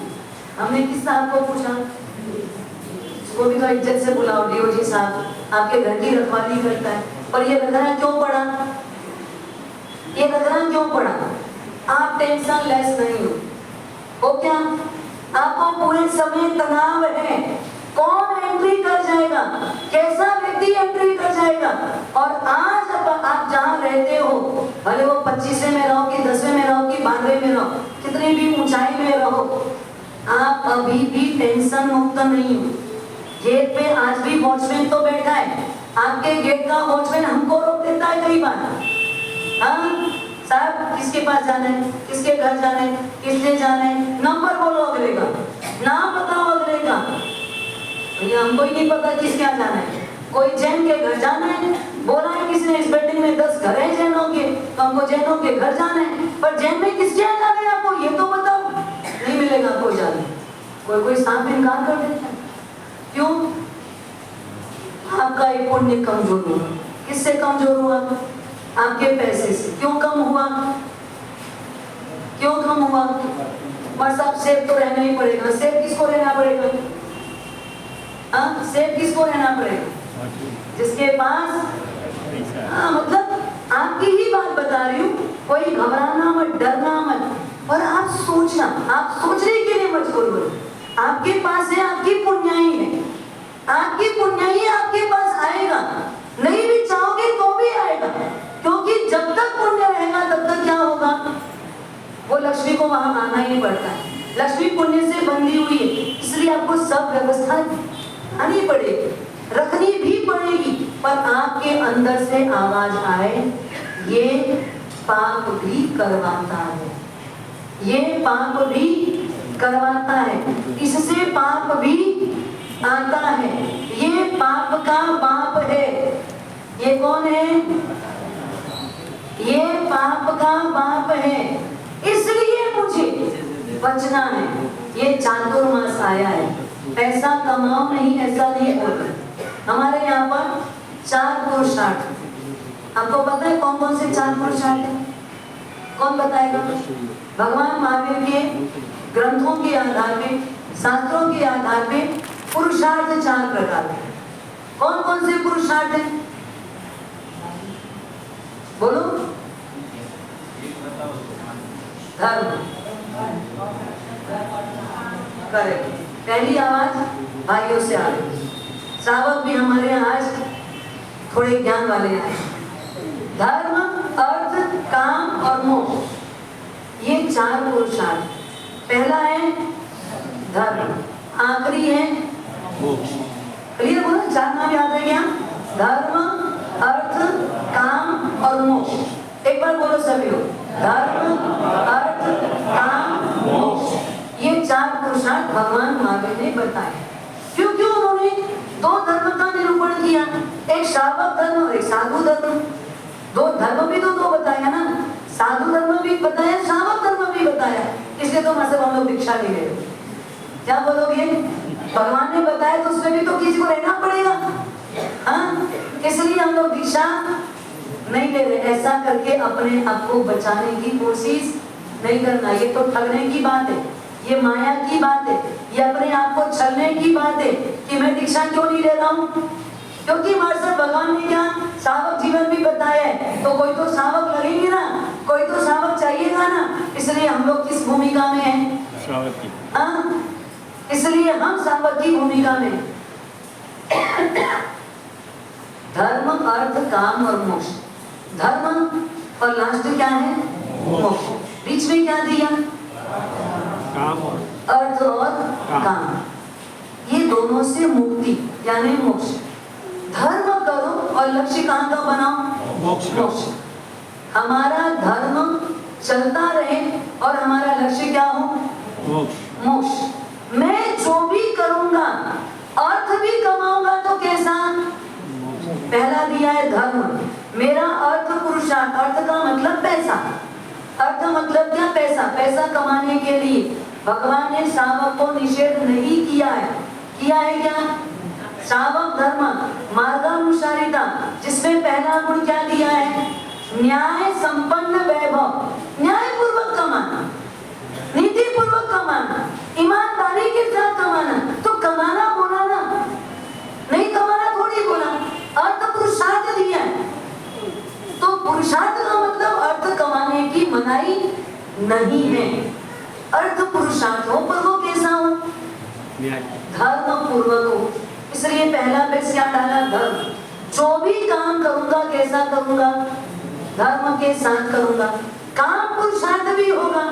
S1: हमने किस साहब को पूछा, उसको भी तो इज्जत से बुलाओ, डीओजी साहब आपके घर की रखवाली करता है, पर ये रगड़ा क्यों पड़ा, ये रगड़ा क्यों पड़ा? आप टेंशन लेस नहीं हो क्या? आपको पूरे समय तनाव है, कौन एंट्री कर जाएगा, कैसा व्यक्ति एंट्री कर जाएगा। और आज आप जहाँ रहते हो, भले वो 25वें में रहो कि 10वें में रहो कि 12वें में रहो, कितनी भी ऊंचाई में रहो, आप अभी भी टेंशन मुक्त नहीं हो। गेट पे आज भी वॉचमैन तो बैठा है, आपके गेट का वॉचमैन हमको रोक देता है कई बार। हाँ साहब, किसके पास जाना है, किसके घर जाना है, किसने जाना है, नंबर बोलो अगले का, नाम बताओ अगले का। भैया हमको ही नहीं पता किसके यहाँ जाना है, कोई जैन के घर जाना है, बोला है किसी ने इस बिल्डिंग में 10 घर है जैनों के, तो हमको जैनों के घर जाना है, पर जैन में किसके यहाँ जाना है आपको ये तो बताओ। नहीं मिलेगा कोई जाने, कोई सांप इनकार कर देता है। क्यों? आपका एक पुण्य कमजोर हुआ। किससे कमजोर हुआ? आपके पैसे से। क्यों कम हुआ? क्यों कम हुआ? पर सब सेफ तो रहना ही पड़ेगा। सेफ किसको रहना पड़ेगा? हाँ, सेफ किसको रहना पड़ेगा? जिसके पास, हाँ, मतलब आपकी ही बात बता रही हूँ, कोई घबराना मत, डरना मत, और आप सोचना, आप सोचने के लिए मजबूर हो। आपके पास है, आपकी पुण्याई है, आपकी पुण्याई आपके पास आएगा, नहीं भी चाहोगे तो भी आएगा, क्योंकि जब तक पुण्य रहेगा तब तक क्या होगा, वो लक्ष्मी को वहां आना ही पड़ता है। लक्ष्मी पुण्य से बंधी हुई है, इसलिए आपको सब व्यवस्था आनी पड़ेगी, रखनी भी पड़ेगी, पर आपके अंदर से आवाज आए, ये पाप भी करवाता है, ये पाप भी करवाता है, इससे पाप भी आता है, ये पाप का बाप है। ये कौन है? ये पाप का बाप है, इसलिए मुझे बचना है। ये चातुर्मास आया है, पैसा कमाओ नहीं, ऐसा नहीं बोलता। हमारे यहाँ पर 4 पुरुषार्थ, आपको पता है कौन कौन से 4 पुरुषार्थ है? कौन बताएगा? भगवान महावीर के ग्रंथों के आधार पे, शास्त्रों के आधार पे पुरुषार्थ 4 प्रकार के। कौन कौन से पुरुषार्थ हैं? बोलो। धर्म, करेक्ट। पहली आवाज भाइयों से आ रही, श्रावक भी हमारे यहाँ आज थोड़े ज्ञान वाले हैं। धर्म, अर्थ, काम और मोक्ष, ये 4 पुरुषार्थ। पहला है धर्म, आखिरी है मोक्ष। क्लियर बोलो, 4 नाम याद है क्या? धर्म, अर्थ, काम और मोक्ष। एक बार बोलो सभी लोग, धर्म, अर्थ, काम, मोक्ष। ये 4 पुरुषार्थ भगवान महावीर ने बताए। क्योंकि उन्होंने 2 धर्म का निरूपण किया, एक श्रावक धर्म और एक साधु धर्म। 2 धर्म भी तो 2 बताया ना, साधु धर्म भी बताया, श्रावक धर्म भी बताया। इसलिए तो हमारे हम लोग दीक्षा ले रहे हैं। क्या बोलोगे? भगवान ने बताया तो उसमें भी तो किसी को रहना पड़ेगा, हाँ? इसलिए हम लोग दीक्षा नहीं ले रहे। ऐसा करके अपने आप को बचाने की कोशिश नहीं करना, ये तो ठगने की बात है, ये माया की बात है, ये अपने आप को छलने की बात है कि मैं दीक्षा क्यों नहीं ले रहा हूँ। क्योंकि हमारे साथ भगवान ने क्या शावक जीवन भी बताया है, तो कोई तो शावक लगेंगे ना, कोई तो शावक चाहिएगा ना। इसलिए हम लोग किस भूमिका में हैं? शावक की। हाँ, इसलिए हम शावक की भूमिका में। धर्म, अर्थ, काम और मोक्ष। धर्म और लास्ट क्या है? मोक्ष। बीच में क्या दिया? काम और अर्थ और काम। ये दोनों से मुक्ति यानी मोक्ष। धर्म करो और लक्ष्य कहाँ का बनाओ? मोक्ष। मोक्ष। हमारा धर्म चलता रहे और हमारा लक्ष्य क्या हो? मोक्ष। मोक्ष। कमाऊंगा तो कैसा? पहला दिया है धर्म, मेरा अर्थ पुरुषार्थ, अर्थ का मतलब पैसा, अर्थ मतलब क्या? पैसा। पैसा कमाने के लिए भगवान ने श्रावक को निषेध नहीं किया है। किया है क्या? श्रावक धर्म, मार्गानुसारिता, जिसमें पहला गुण क्या दिया है? न्याय संपन्न वैभव, न्याय पूर्वक कमाना, नीति पूर्वक कमाना, ईमानदारी के साथ कमाना। तो कमाना बोला ना, नहीं कमाना थोड़ी बोला। अर्थ पुरुषार्थ दिया है, तो पुरुषार्थ का मतलब अर्थ कमाने की मनाही नहीं है। अर्थ पुरुषार्थ हो पर वो कैसा हो? धर्म पूर्वक हो। इसलिए पहला पेश क्या डाला? धर्म। जो भी काम करूंगा कैसा करूंगा? धर्म के साथ करूंगा। काम पुरुषार्थ भी होगा,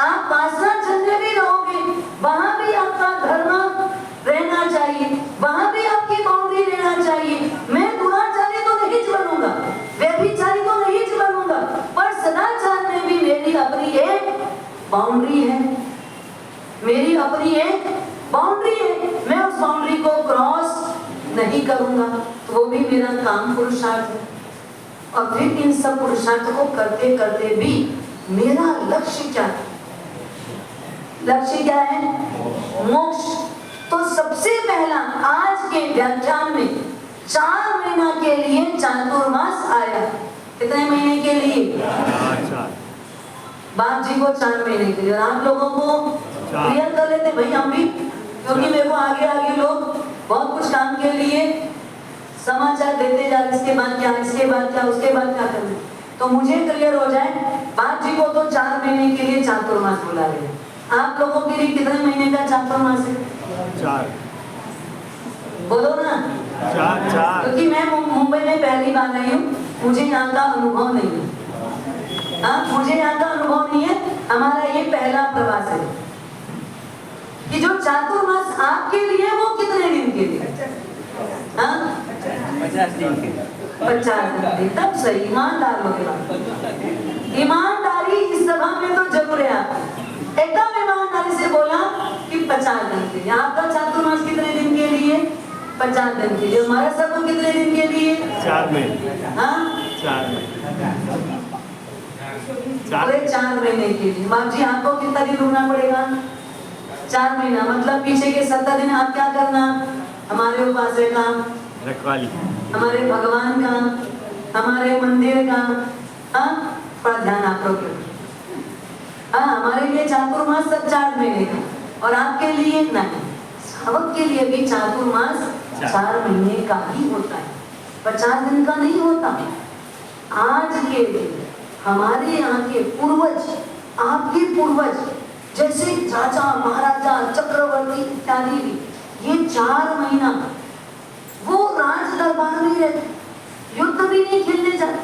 S1: आप वासना चंद्र भी रहोगे, वहां भी आपका धर्म रहना चाहिए, वहां भी आपकी बाउंड्री रहना चाहिए। मैं दुराचारी तो नहीं बनूंगा, व्यभिचारी तो नहीं बनूंगा, पर सदाचार में भी मेरी अपनी एक बाउंड्री है, मेरी अपनी एक बाउंड्री है। मैं उस बाउंड्री को क्रॉस नहीं करूंगा, तो वो भी मेरा काम पुरुषार्थ है। और फिर इन सब पुरुषार्थ को करते करते भी मेरा लक्ष्य क्या है? लक्ष्य क्या है? मोक्ष। तो सबसे पहला आज के व्याख्यान में 4 महीना के लिए चातुर्मास आया। कितने महीने के लिए? बाप जी को 4 महीने के लिए, और आप लोगों को क्लियर कर लेते भाई हम भी, क्योंकि मेरे को आगे आगे लोग बहुत कुछ काम के लिए समाचार देते जा रहे, इसके बाद क्या, इसके बाद क्या, उसके बाद क्या करना। तो मुझे क्लियर हो जाए, बाप जी को तो 4 महीने के लिए चातुर्मास बुला रहे हैं। आप लोगों के लिए कितने महीने का चातुर्मास है? 4। बोलो ना, 4। क्योंकि मैं मुंबई में पहली बार आई हूँ, मुझे यहाँ का अनुभव नहीं है। हाँ, मुझे यहाँ का अनुभव नहीं है। हमारा ये पहला प्रवास है कि जो चातुर्मास आपके लिए वो कितने दिन के लिए? 50 दिन के। 50 दिन, तब सही। ईमानदार लोग, ईमानदारी इस सभा में तो जरूर है। आप एकदम ईमानदारी से बोला कि 50 दिन के लिए। आपका चातुर्मास कितने दिन के लिए? 50 दिन के लिए। हमारा सब कितने दिन के लिए? 4 महीने। हाँ, 4 महीने, पूरे 4 महीने के लिए। बाप जी आपको कितना दिन रुकना पड़ेगा? 4 महीना। मतलब पीछे के 70 दिन आप क्या करना? हमारे उपासना का, रखवाली, हमारे भगवान का, हमारे मंदिर का, हाँ, पर ध्यान आप लोग। हाँ, हमारे लिए चातुर्मास सब 4 महीने का, और आपके लिए नहीं। श्रावक के लिए भी चातुर्मास 4 महीने का ही होता है, 50 दिन का नहीं होता। आज के दिन हमारे यहाँ के पूर्वज, आपके पूर्वज जैसे राजा महाराजा चक्रवर्ती इत्यादि भी, ये 4 महीना वो राज दरबार में रहते, युद्ध भी नहीं खेलने जाते,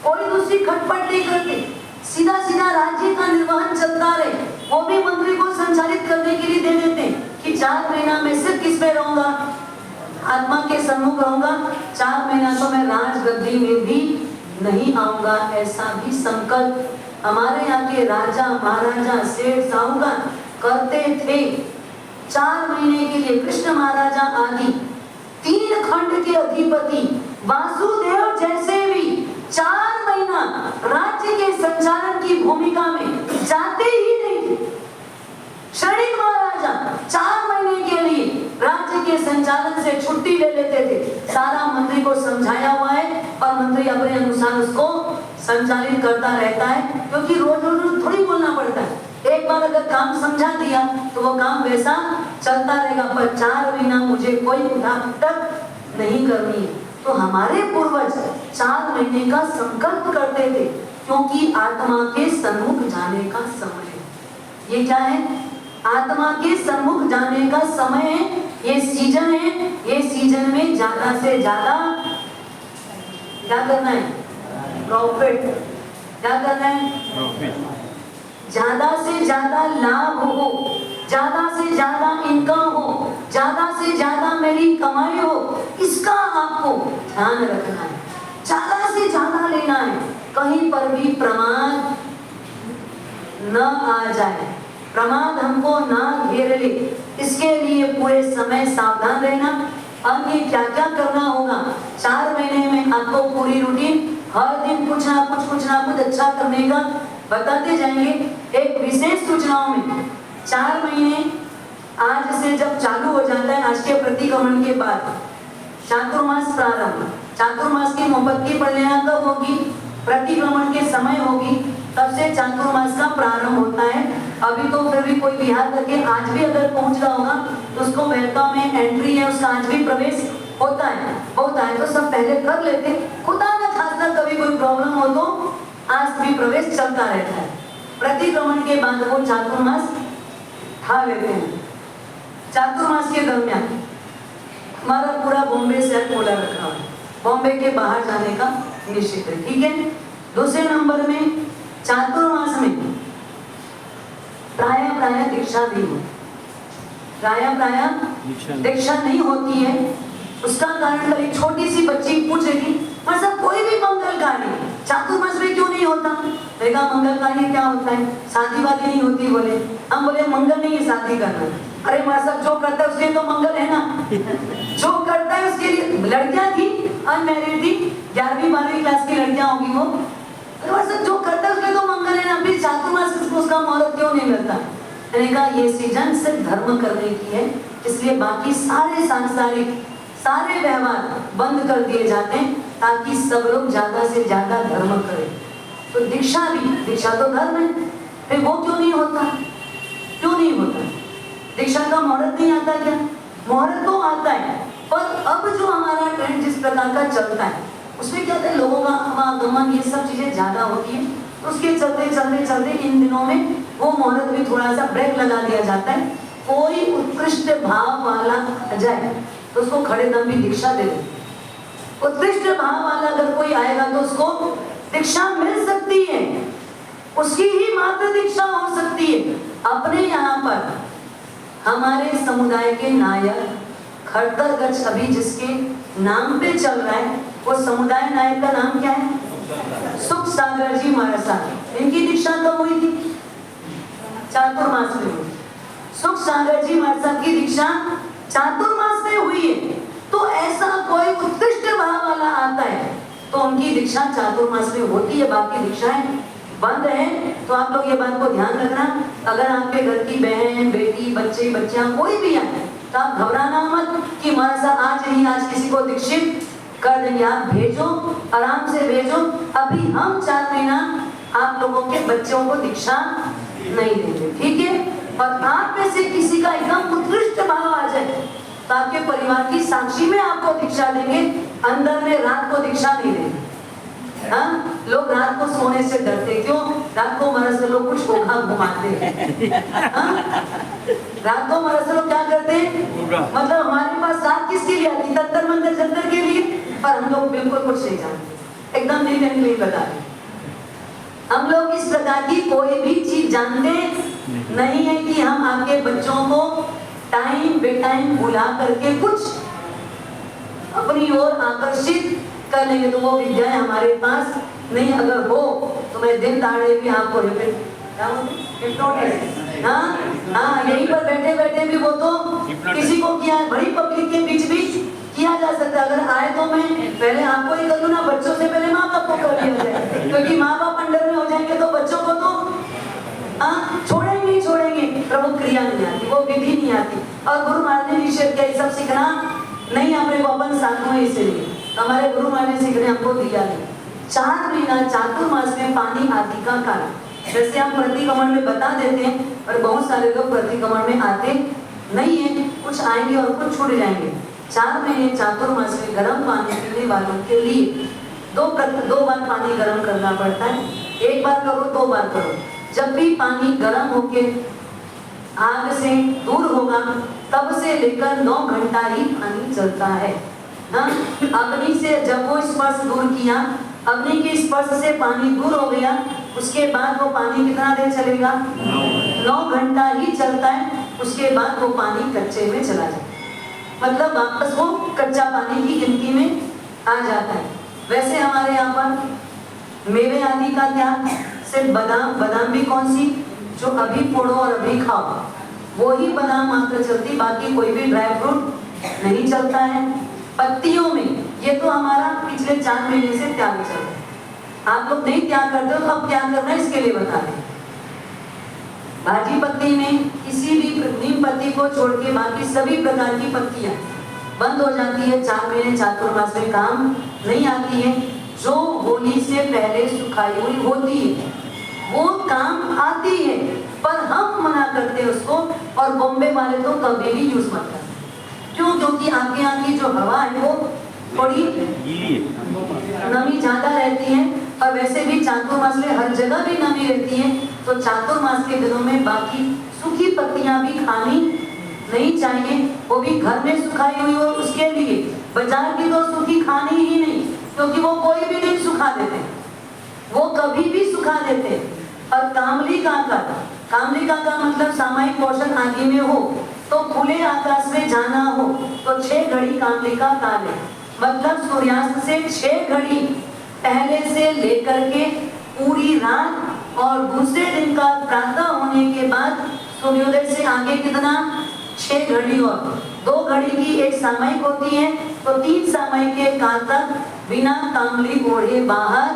S1: कोई दूसरी खटपट नहीं करते, सीधा सीधा राज्य का निर्वहन चलता रहे। वो भी मंत्री को संचालित करने के लिए दे देते कि 4 महीना में सिर्फ किस में रहूंगा? आत्मा के सम्मुख रहूंगा। 4 महीना तो मैं राज गद्दी में भी नहीं आऊंगा। ऐसा भी संकल्प हमारे यहाँ के राजा महाराजा सेठ साहूकार करते थे। 4 महीने के लिए कृष्ण महाराजा आदि 3 खंड के अधिपति वासुदेव जैसे भी 4 महीना राज्य के संचालन की भूमिका में जाते ही नहीं थे। क्षणिक महाराजा 4 महीने के लिए राज्य के संचालन से छुट्टी ले लेते थे। सारा मंत्री को समझाया हुआ है और मंत्री अपने अनुसार उसको संचालित करता रहता है, क्योंकि रोज रोज थोड़ी बोलना पड़ता है। एक बार अगर काम समझा दिया तो वो काम वैसा चलता रहेगा, पर 4 महीना मुझे कोई उठापटक नहीं करनी है। तो हमारे पूर्वज 4 महीने का संकल्प करते थे, क्योंकि आत्मा के सन्मुख जाने का समय है। ये क्या है? आत्मा के सन्मुख जाने का समय है, ये सीजन है। ये सीजन में ज्यादा से ज्यादा क्या करना है? प्रॉफिट। क्या करना है? प्रॉफिट। ज्यादा से ज्यादा लाभ हो, ज्यादा से ज्यादा इनकम हो, ज्यादा से ज्यादा मेरी कमाई हो, इसका आपको ध्यान रखना है। ज्यादा से ज्यादा लेना है, कहीं पर भी प्रमाद न आ जाए, प्रमाद हमको ना घेर ले। इसके लिए पूरे समय सावधान रहना। अन्य क्या क्या करना होगा। 4 महीने में आपको पूरी रूटीन हर दिन कुछ ना कुछ अच्छा करने का बताते जाएंगे। एक विशेष सूचनाओं में 4 महीने आज से जब चालू हो जाता है, आज के प्रतिक्रमण के बाद चातुर्मास प्रारंभ, चातुर्मास की मोमबत्ती पढ़ना कब होगी, प्रतिक्रमण के समय होगी, तब से चातुर्मास का प्रारंभ होता है। अभी तो फिर भी कोई बिहार करके आज भी अगर पहुंच रहा होगा तो उसको वेलकम में एंट्री है, उसका आज भी प्रवेश होता है तो सब पहले कर लेते। खुदा न खास्ता कभी कोई प्रॉब्लम हो तो आज भी प्रवेश चलता रहता है। प्रतिक्रमण के बाद वो चातुर्मास खा लेते हैं। चातुर्मास के दरमियान हमारा पूरा बॉम्बे शहर खोला रखा है, बॉम्बे के बाहर जाने का निश्चित है, ठीक है। दूसरे नंबर में चातुर्मास में प्राय दीक्षा नहीं होती, प्राय दीक्षा नहीं होती है। उसका कारण कल एक छोटी सी बच्ची पूछ रही थी, मतलब कोई भी मंगल कार्य चातुर्मास में क्यों नहीं होता। देखा मंगल कार्य क्या होता है, शादी वादी नहीं होती। बोले हम बोले मंगल नहीं है शादी करना। अरे माँ साहब जो करता है उसके लिए तो मंगल है ना, जो करता है उसके लिए। लड़कियां थी अनमैरिड थी, 11वीं 12वीं क्लास की लड़कियां होगी वो, जो करता है उसके तो मंगल है ना, फिर चातुर्मास उसका मुहूर्त क्यों नहीं लगता। मैंने कहा ये सीजन सिर्फ धर्म करने की है, इसलिए बाकी सारे सांसारिक सारे व्यवहार बंद कर दिए जाते हैं ताकि सब लोग ज्यादा से ज्यादा धर्म करें। तो दीक्षा तो धर्म है, फिर वो क्यों नहीं होता, क्यों नहीं होता। दीक्षा का मुहूर्त नहीं आता क्या, मुहूर्त तो आता है, पर अब जो हमारा ट्रेंड जिस प्रकार का चलता है उसमें क्या होता है, लोगों का आवागमन ये सब चीजें ज्यादा होती है, तो उसके चलते इन दिनों में वो मुहूर्त भी थोड़ा सा ब्रेक लगा दिया जाता है। कोई उत्कृष्ट भाव वाला आ जाए तो उसको खड़े दम भी दीक्षा दे दे। उत्कृष्ट भाव वाला अगर कोई आएगा तो उसको दीक्षा मिल सकती है, उसकी ही मात्र दीक्षा हो सकती है। अपने यहाँ पर हमारे समुदाय के नायक खड़तरगछ अभी जिसके नाम पे चल रहा है, वो समुदाय नायक का नाम क्या है, सुख सागर जी महाराज साहब। इनकी दीक्षा तो हुई थी चातुर्मास में हुई। सुख सागर जी महाराज साहब की दीक्षा चातुर्मास में हुई है। तो ऐसा कोई उत्कृष्ट भाव वाला आता है तो उनकी दीक्षा चातुर्मास में होती है, बाकी दीक्षाएं बंद है। तो आप लोग ये बात को ध्यान रखना, अगर आपके घर की बहन बेटी बच्चे बच्चियां कोई भी आए तो आप घबराना मत कि महाराज साहब आज नहीं आज किसी को दीक्षित कर देंगे। आप भेजो, आराम से भेजो। अभी हम 4 महीना आप लोगों के बच्चों को दीक्षा नहीं देंगे, ठीक है। और आप में से किसी का एकदम उत्कृष्ट भाव आ जाए तो आपके परिवार की साक्षी में आपको दीक्षा देंगे, अंदर में रात को दीक्षा नहीं देंगे। हाँ, लोग रात को सोने से डरते क्यों, रात को महाराज लोग कुछ ओखा घुमाते हैं। रात को महाराज लोग क्या करते हैं, मतलब हमारे पास रात किसके लिए आती, तंत्र मंत्र जंतर के लिए, पर हम लोग बिल्कुल कुछ नहीं जानते, एकदम नहीं बता रहे। हम लोग इस प्रकार की कोई भी चीज जानते नहीं है कि हम आपके बच्चों को टाइम बे टाइम बुला करके कुछ अपनी ओर आकर्षित कर लेंगे। तो वो विद्याएं हमारे पास नहीं अगर हो तो मैं दिन दहाड़े भी आपको यहीं पर बैठे बैठे भी वो तो किसी को किया है, बड़ी पब्लिक के बीच भी किया जा सकता है। अगर आए तो मैं पहले आपको ही कर दूं ना, बच्चों से पहले माँ बाप को कर लिया जाए, क्योंकि माँ बाप अंडर में हो जाएंगे तो बच्चों को तो छोड़ेंगे पर वो क्रिया नहीं आती, वो विधि नहीं आती। और गुरु महाराज ने निषेध किया, सब सीखना नहीं अपने को अपन साधु है, इसलिए हमारे गुरु महाराज ने सीखने हमको दिया है। 4 महीना चातुर्मास में पानी आदि का कारण, जैसे हम प्रतिक्रमण में बता देते हैं और बहुत सारे लोग प्रतिक्रमण में आते नहीं है, कुछ आएंगे और कुछ छूट जाएंगे। 4 महीने चातुर्मास में गर्म पानी पीने वालों के लिए 2 बार पानी गर्म करना पड़ता है। 1 बार करो 2 बार करो। जब भी पानी गर्म होके आग से दूर होगा तब से लेकर 9 घंटा ही पानी चलता है। अग्नि से जब वो स्पर्श दूर किया, अग्नि के स्पर्श से पानी दूर हो गया, उसके बाद वो पानी कितना देर चलेगा, 9 घंटा ही चलता है। उसके बाद वो पानी कच्चे में चला जाता है, मतलब वापस वो कच्चा पानी की गिनती में आ जाता है। वैसे हमारे यहाँ पर मेवे आदि का क्या, सिर्फ बादाम भी कौन सी, जो अभी फोड़ो और अभी खाओ, वो ही बादाम मात्र चलती, बाकी कोई भी ड्राई फ्रूट नहीं चलता है। पत्तियों में ये तो हमारा पिछले 4 महीने से त्याग चल रहा है। आप लोग नहीं त्याग करते हो तो अब क्या करना है इसके लिए बता दें। भाजी पत्ती में किसी भी नीम पत्ती को छोड़ के बाकी सभी प्रकार की पत्तियां बंद हो जाती है। 4 महीने चातुर्मास में काम नहीं आती है। जो होली से पहले सुखाई हुई होती है वो काम आती है, पर हम मना करते हैं उसको। और बॉम्बे वाले तो कभी भी यूज मत करते। क्यों? क्योंकि आपके यहाँ की जो हवा है वो थोड़ी नमी ज्यादा रहती है, और वैसे भी चातुर्मास में हर जगह भी नमी रहती है। तो चातुर्मास के दिनों में बाकी सूखी पत्तियां भी खानी नहीं चाहिए, वो भी घर में सुखाई हुई हो उसके लिए। बाजार की तो सूखी खानी ही नहीं, क्योंकि वो कोई भी नहीं सुखा देते, वो कभी भी सुखा देते। और कामली का मतलब सामायिक पोषण आदि में हो तो खुले आकाश में जाना हो तो 6 घड़ी कामली का काल है। मतलब सूर्यास्त से 6 घड़ी पहले से लेकर के पूरी रात, और दूसरे दिन का प्रातः होने के बाद सूर्योदय से आगे कितना 6 घड़ी, और 2 घड़ी की एक सामयिक होती है। तो 3 सामयिक के काल तक बिना कामली ओढ़े बाहर।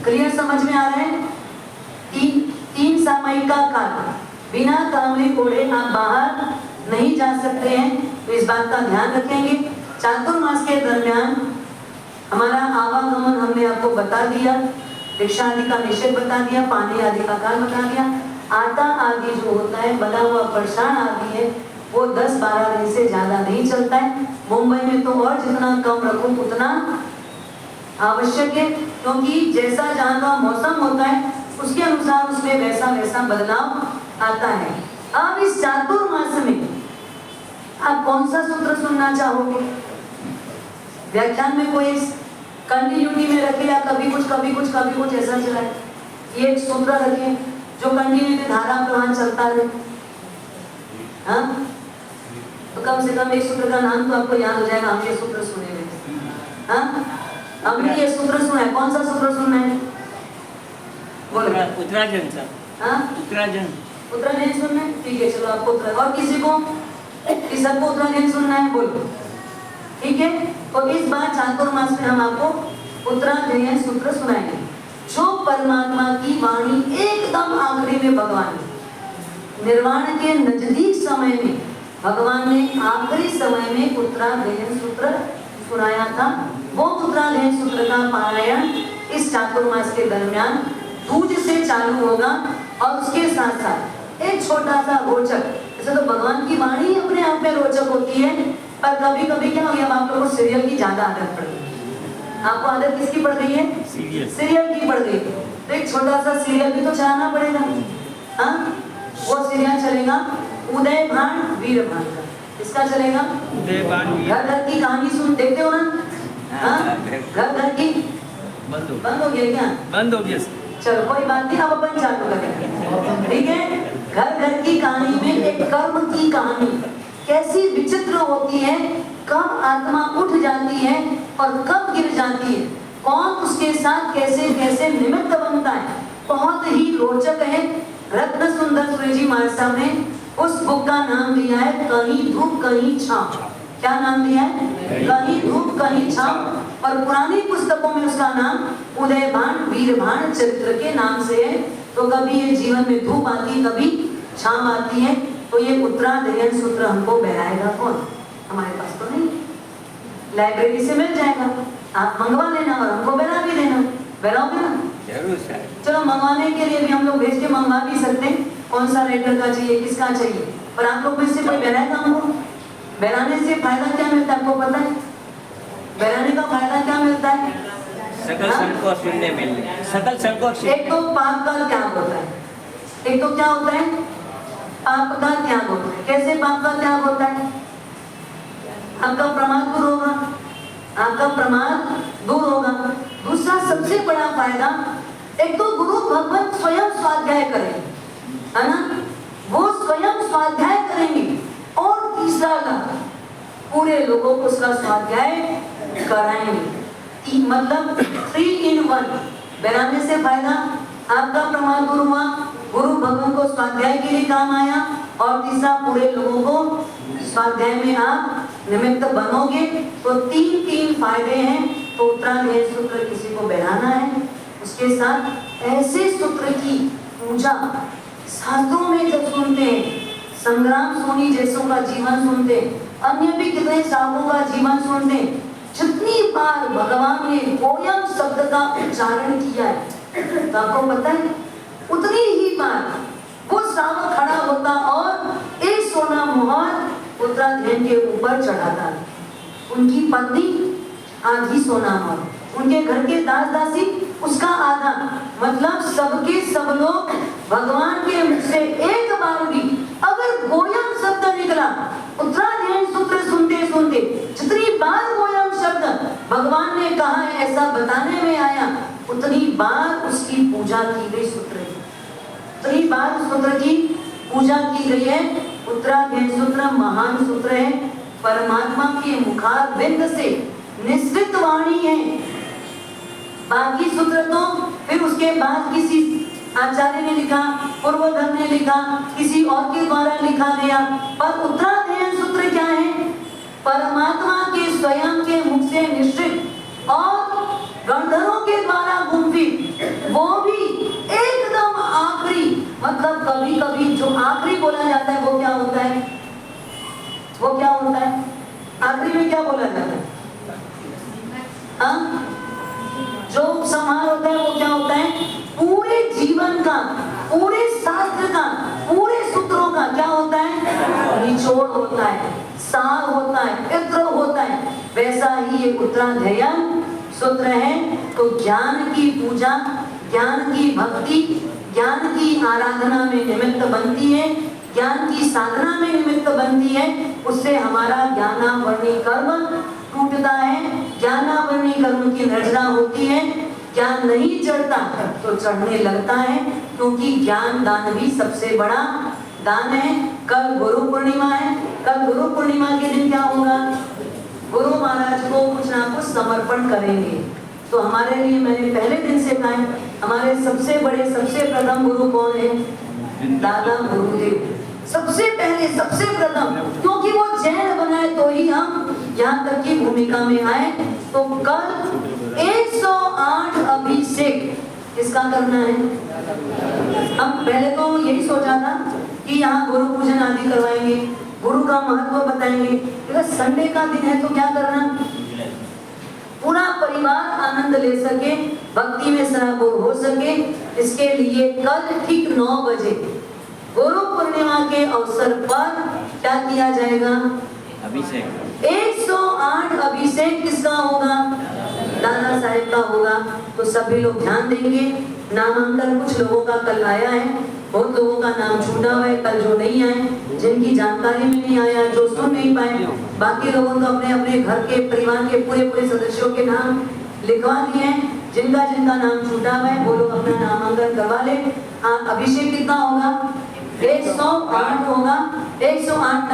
S1: क्लियर समझ में आ रहा है? 3 सामयिक का काल बिना कामली ओढ़े आप बाहर नहीं जा सकते हैं। तो इस बात का ध्यान रखेंगे। चातुर्मास के दरमियान हमारा आवागमन हमने आपको बता दिया, भिक्षा आदि का निषेध बता दिया, पानी आदि का काल बता दिया। आटा आदि जो होता है, बना हुआ प्रसाद आदि है, वो 10-12 दिन से ज्यादा नहीं चलता है। मुंबई में तो और जितना कम रखो उतना आवश्यक है, क्योंकि जैसा जहाँ का मौसम होता है उसके अनुसार उसमें वैसा वैसा बदलाव आता है। अब इस चातुर्मास में आप कौन सा सूत्र सुनना चाहोगे? व्याख्यान में कोई कंटिन्यूटी में रखे या कभी कुछ ऐसा चला है? ये एक सूत्र रखे जो कंटिन्यूटी धारा प्रवाह चलता रहे। हाँ, तो कम से कम एक सूत्र का नाम तो आपको याद हो जाएगा। हम ये सूत्र सुने हुए, हाँ, हमने ये सूत्र सुना है। कौन सा सूत्र सुनना है?
S2: उत्तराजन सर।
S1: हाँ, उत्तराजन सुनना है। ठीक है, चलो आपको और किसी को सबको उत्तराजन सुनना है, बोलो। ठीक है, तो इस बार चातुर्मास में हम आपको उत्तराजन सूत्र सुनाएंगे। जो परमात्मा की वाणी एकदम आखिरी में भगवान निर्वाण के नजदीक समय में भगवान ने आखिरी समय में उत्तरायण सूत्र सुनाया था। वो उत्तरायण सूत्र का पारायण इस चातुर्मास के दरमियान दूज से चालू होगा। और उसके साथ साथ एक छोटा सा रोचक, जैसे तो भगवान की वाणी अपने आप में रोचक होती है, पर कभी कभी क्या हो गया, आप लोगों को सीरियल की ज्यादा आदत पड़ गई। आपको आदत किसकी पड़ गई है? सीरियल की पड़ गई। तो एक छोटा सा सीरियल भी तो चलाना पड़ेगा। हाँ, वो सीरियल चलेगा उदयभान वीरभान का। इसका चलेगा घर घर की कहानी। सुन देखते हो ना? हाँ, घर घर की बंद हो गया क्या?
S2: बंद हो गया।
S1: चलो कोई बात नहीं, अब अपन चालू करेंगे। ठीक है, घर घर की कहानी में एक कर्म की कहानी कैसी विचित्र होती है, कब आत्मा उठ जाती है और कब गिर जाती है, कौन उसके साथ कैसे कैसे निमित्त बनता है, बहुत ही रोचक है। रत्न सुंदर सूर्य जी महाराज साहब ने उस बुक का नाम दिया है कहीं धूप कहीं छांव। क्या नाम दिया है? कहीं धूप कहीं छांव। और पुरानी पुस्तकों में उसका नाम उदयभान वीरभान चरित्र के नाम से है। तो कभी ये जीवन में धूप आती है, कभी छांव आती है। तो ये उत्तरायण सूत्र हमको बहराएगा कौन? हमारे पास तो नहीं, लाइब्रेरी से मिल जाएगा, आप मंगवा लेना और हमको बहरा भी देना। बहराओगे ना?
S2: जरूर सर।
S1: चलो, मंगवाने के लिए भी हम लोग भेज के मंगवा भी सकते हैं, कौन सा राइटर का चाहिए, किसका चाहिए। पर आप लोग में से कोई बहराएगा हमको? बहराने से फायदा क्या मिलता है आपको पता है? बहराने का फायदा क्या मिलता है?
S2: सकल संकोच सुनने मिलने, सकल संकोच।
S1: एक तो पाप का त्याग होता है, एक तो क्या होता है? पाप का त्याग होता है। कैसे पाप का त्याग होता है? आपका प्रमाद दूर होगा, आपका प्रमाद दूर होगा। दूसरा सबसे बड़ा फायदा, एक तो गुरु भगवान स्वयं स्वाध्याय करेंगे, है ना? वो स्वयं स्वाध्याय करेंगे। और तीसरा लाभ, पूरे लोगों को उसका स्वाध्याय कराएंगे। मतलब 3 in 1। बहराने से फायदा, आपका प्रमाद दूर हुआ, गुरु भगवान को स्वाध्याय के लिए काम आया, और तीसरा पूरे लोगों को स्वाध्याय में आप निमित्त बनोगे तो तीन फायदे हैं। तो उत्तराध्याय सूत्र किसी को बहलाना है, उसके साथ ऐसे सूत्र की पूजा शास्त्रों में जब सुनते हैं, संग्राम सोनी जैसों का जीवन सुनते, अन्य भी कितने साधुओं का जीवन सुनते, जितनी बार भगवान ने गोयम शब्द का उच्चारण किया है तो आपको पता है उतनी ही बार वो श्रावक खड़ा होता और एक सोना मोहर उत्तराध्याय के ऊपर चढ़ाता। उनकी पत्नी आधी सोना मोहर, उनके घर के दास दासी उसका आधा, मतलब सबके सब लोग भगवान के मुख से एक बार भी अगर गोयम शब्द निकला, उत्तराध्याय सूत्र सुनते सुनते जितनी बार गोयम शब्द भगवान ने कहा है ऐसा बताने में आया, उतनी बार उसकी पूजा की गई। उतनी बार सूत्र की पूजा की गई है। उत्तराध्याय सूत्र महान सूत्र है, परमात्मा के मुखार बिंद से निश्चित वाणी है। बाकी सूत्र तो फिर उसके बाद किसी आचार्य ने लिखा, पूर्वधर ने लिखा, किसी और के द्वारा लिखा गया, पर उत्तराध्याय सूत्र क्या है? परमात्मा के स्वयं के मुख से निश्चित और गंधर्वों के द्वारा गुंफित, वो भी एकदम आखिरी, मतलब कभी कभी जो आखिरी बोला जाता है वो क्या होता है? वो क्या होता है? आखिरी में क्या बोला जाता है? हाँ? जो उपसंहार होता है वो क्या होता है? पूरे जीवन का, पूरे शास्त्र का, पूरे सूत्रों का क्या होता है? निचोड़ होता है, सार होता है, इत्र होता है। वैसा ही ये उत्तराध्याय सूत्र है। तो ज्ञान की पूजा, ज्ञान की भक्ति, ज्ञान की आराधना में निमित्त बनती है, ज्ञान की साधना में निमित्त बनती है। उससे हमारा ज्ञानावरणी कर्म टूटता है, ज्ञानावरणी कर्म की निर्जना होती है। ज्ञान नहीं चढ़ता तो चढ़ने लगता है, क्योंकि ज्ञान दान भी सबसे बड़ा दान है। कल गुरु पूर्णिमा है, कल गुरु पूर्णिमा के दिन क्या होगा? गुरु महाराज को कुछ ना कुछ समर्पण करेंगे। तो हमारे लिए मैंने पहले दिन से कहा है, हमारे सबसे बड़े सबसे प्रथम गुरु कौन है? दादा गुरुदेव सबसे पहले सबसे प्रथम, क्योंकि वो जैन बनाए तो ही हम यहाँ तक की भूमिका में आए। तो कल 108 अभिषेक किसका करना है? हम पहले तो यही सोचा था कि यहाँ गुरु पूजन आदि करवाएंगे, गुरु का महत्व बताएंगे। अगर संडे का दिन है तो क्या करना? पूरा परिवार आनंद ले सके, भक्ति में सराबोर हो सके, इसके लिए कल ठीक 9 बजे गुरु पूर्णिमा के अवसर पर क्या किया जाएगा?
S2: अभिषेक।
S1: 108 अभिषेक किसका होगा? दादा साहेब का होगा। तो सभी लोग ध्यान देंगे। नामांकन कुछ लोगों का कल आया है, बहुत लोगों का नाम छूटा हुआ है कल जो नहीं आए, जिनकी जानकारी में नहीं आया, जो सुन नहीं पाए। बाकी लोगों ने अपने अपने घर के परिवार के पूरे सदस्यों के नाम लिखवा दिए हैं। जिनका जिनका नाम छूटा हुआ है वो लोग अपना नामांकन करवा ले। हाँ, अभिषेक कितना होगा? 108 होगा। 108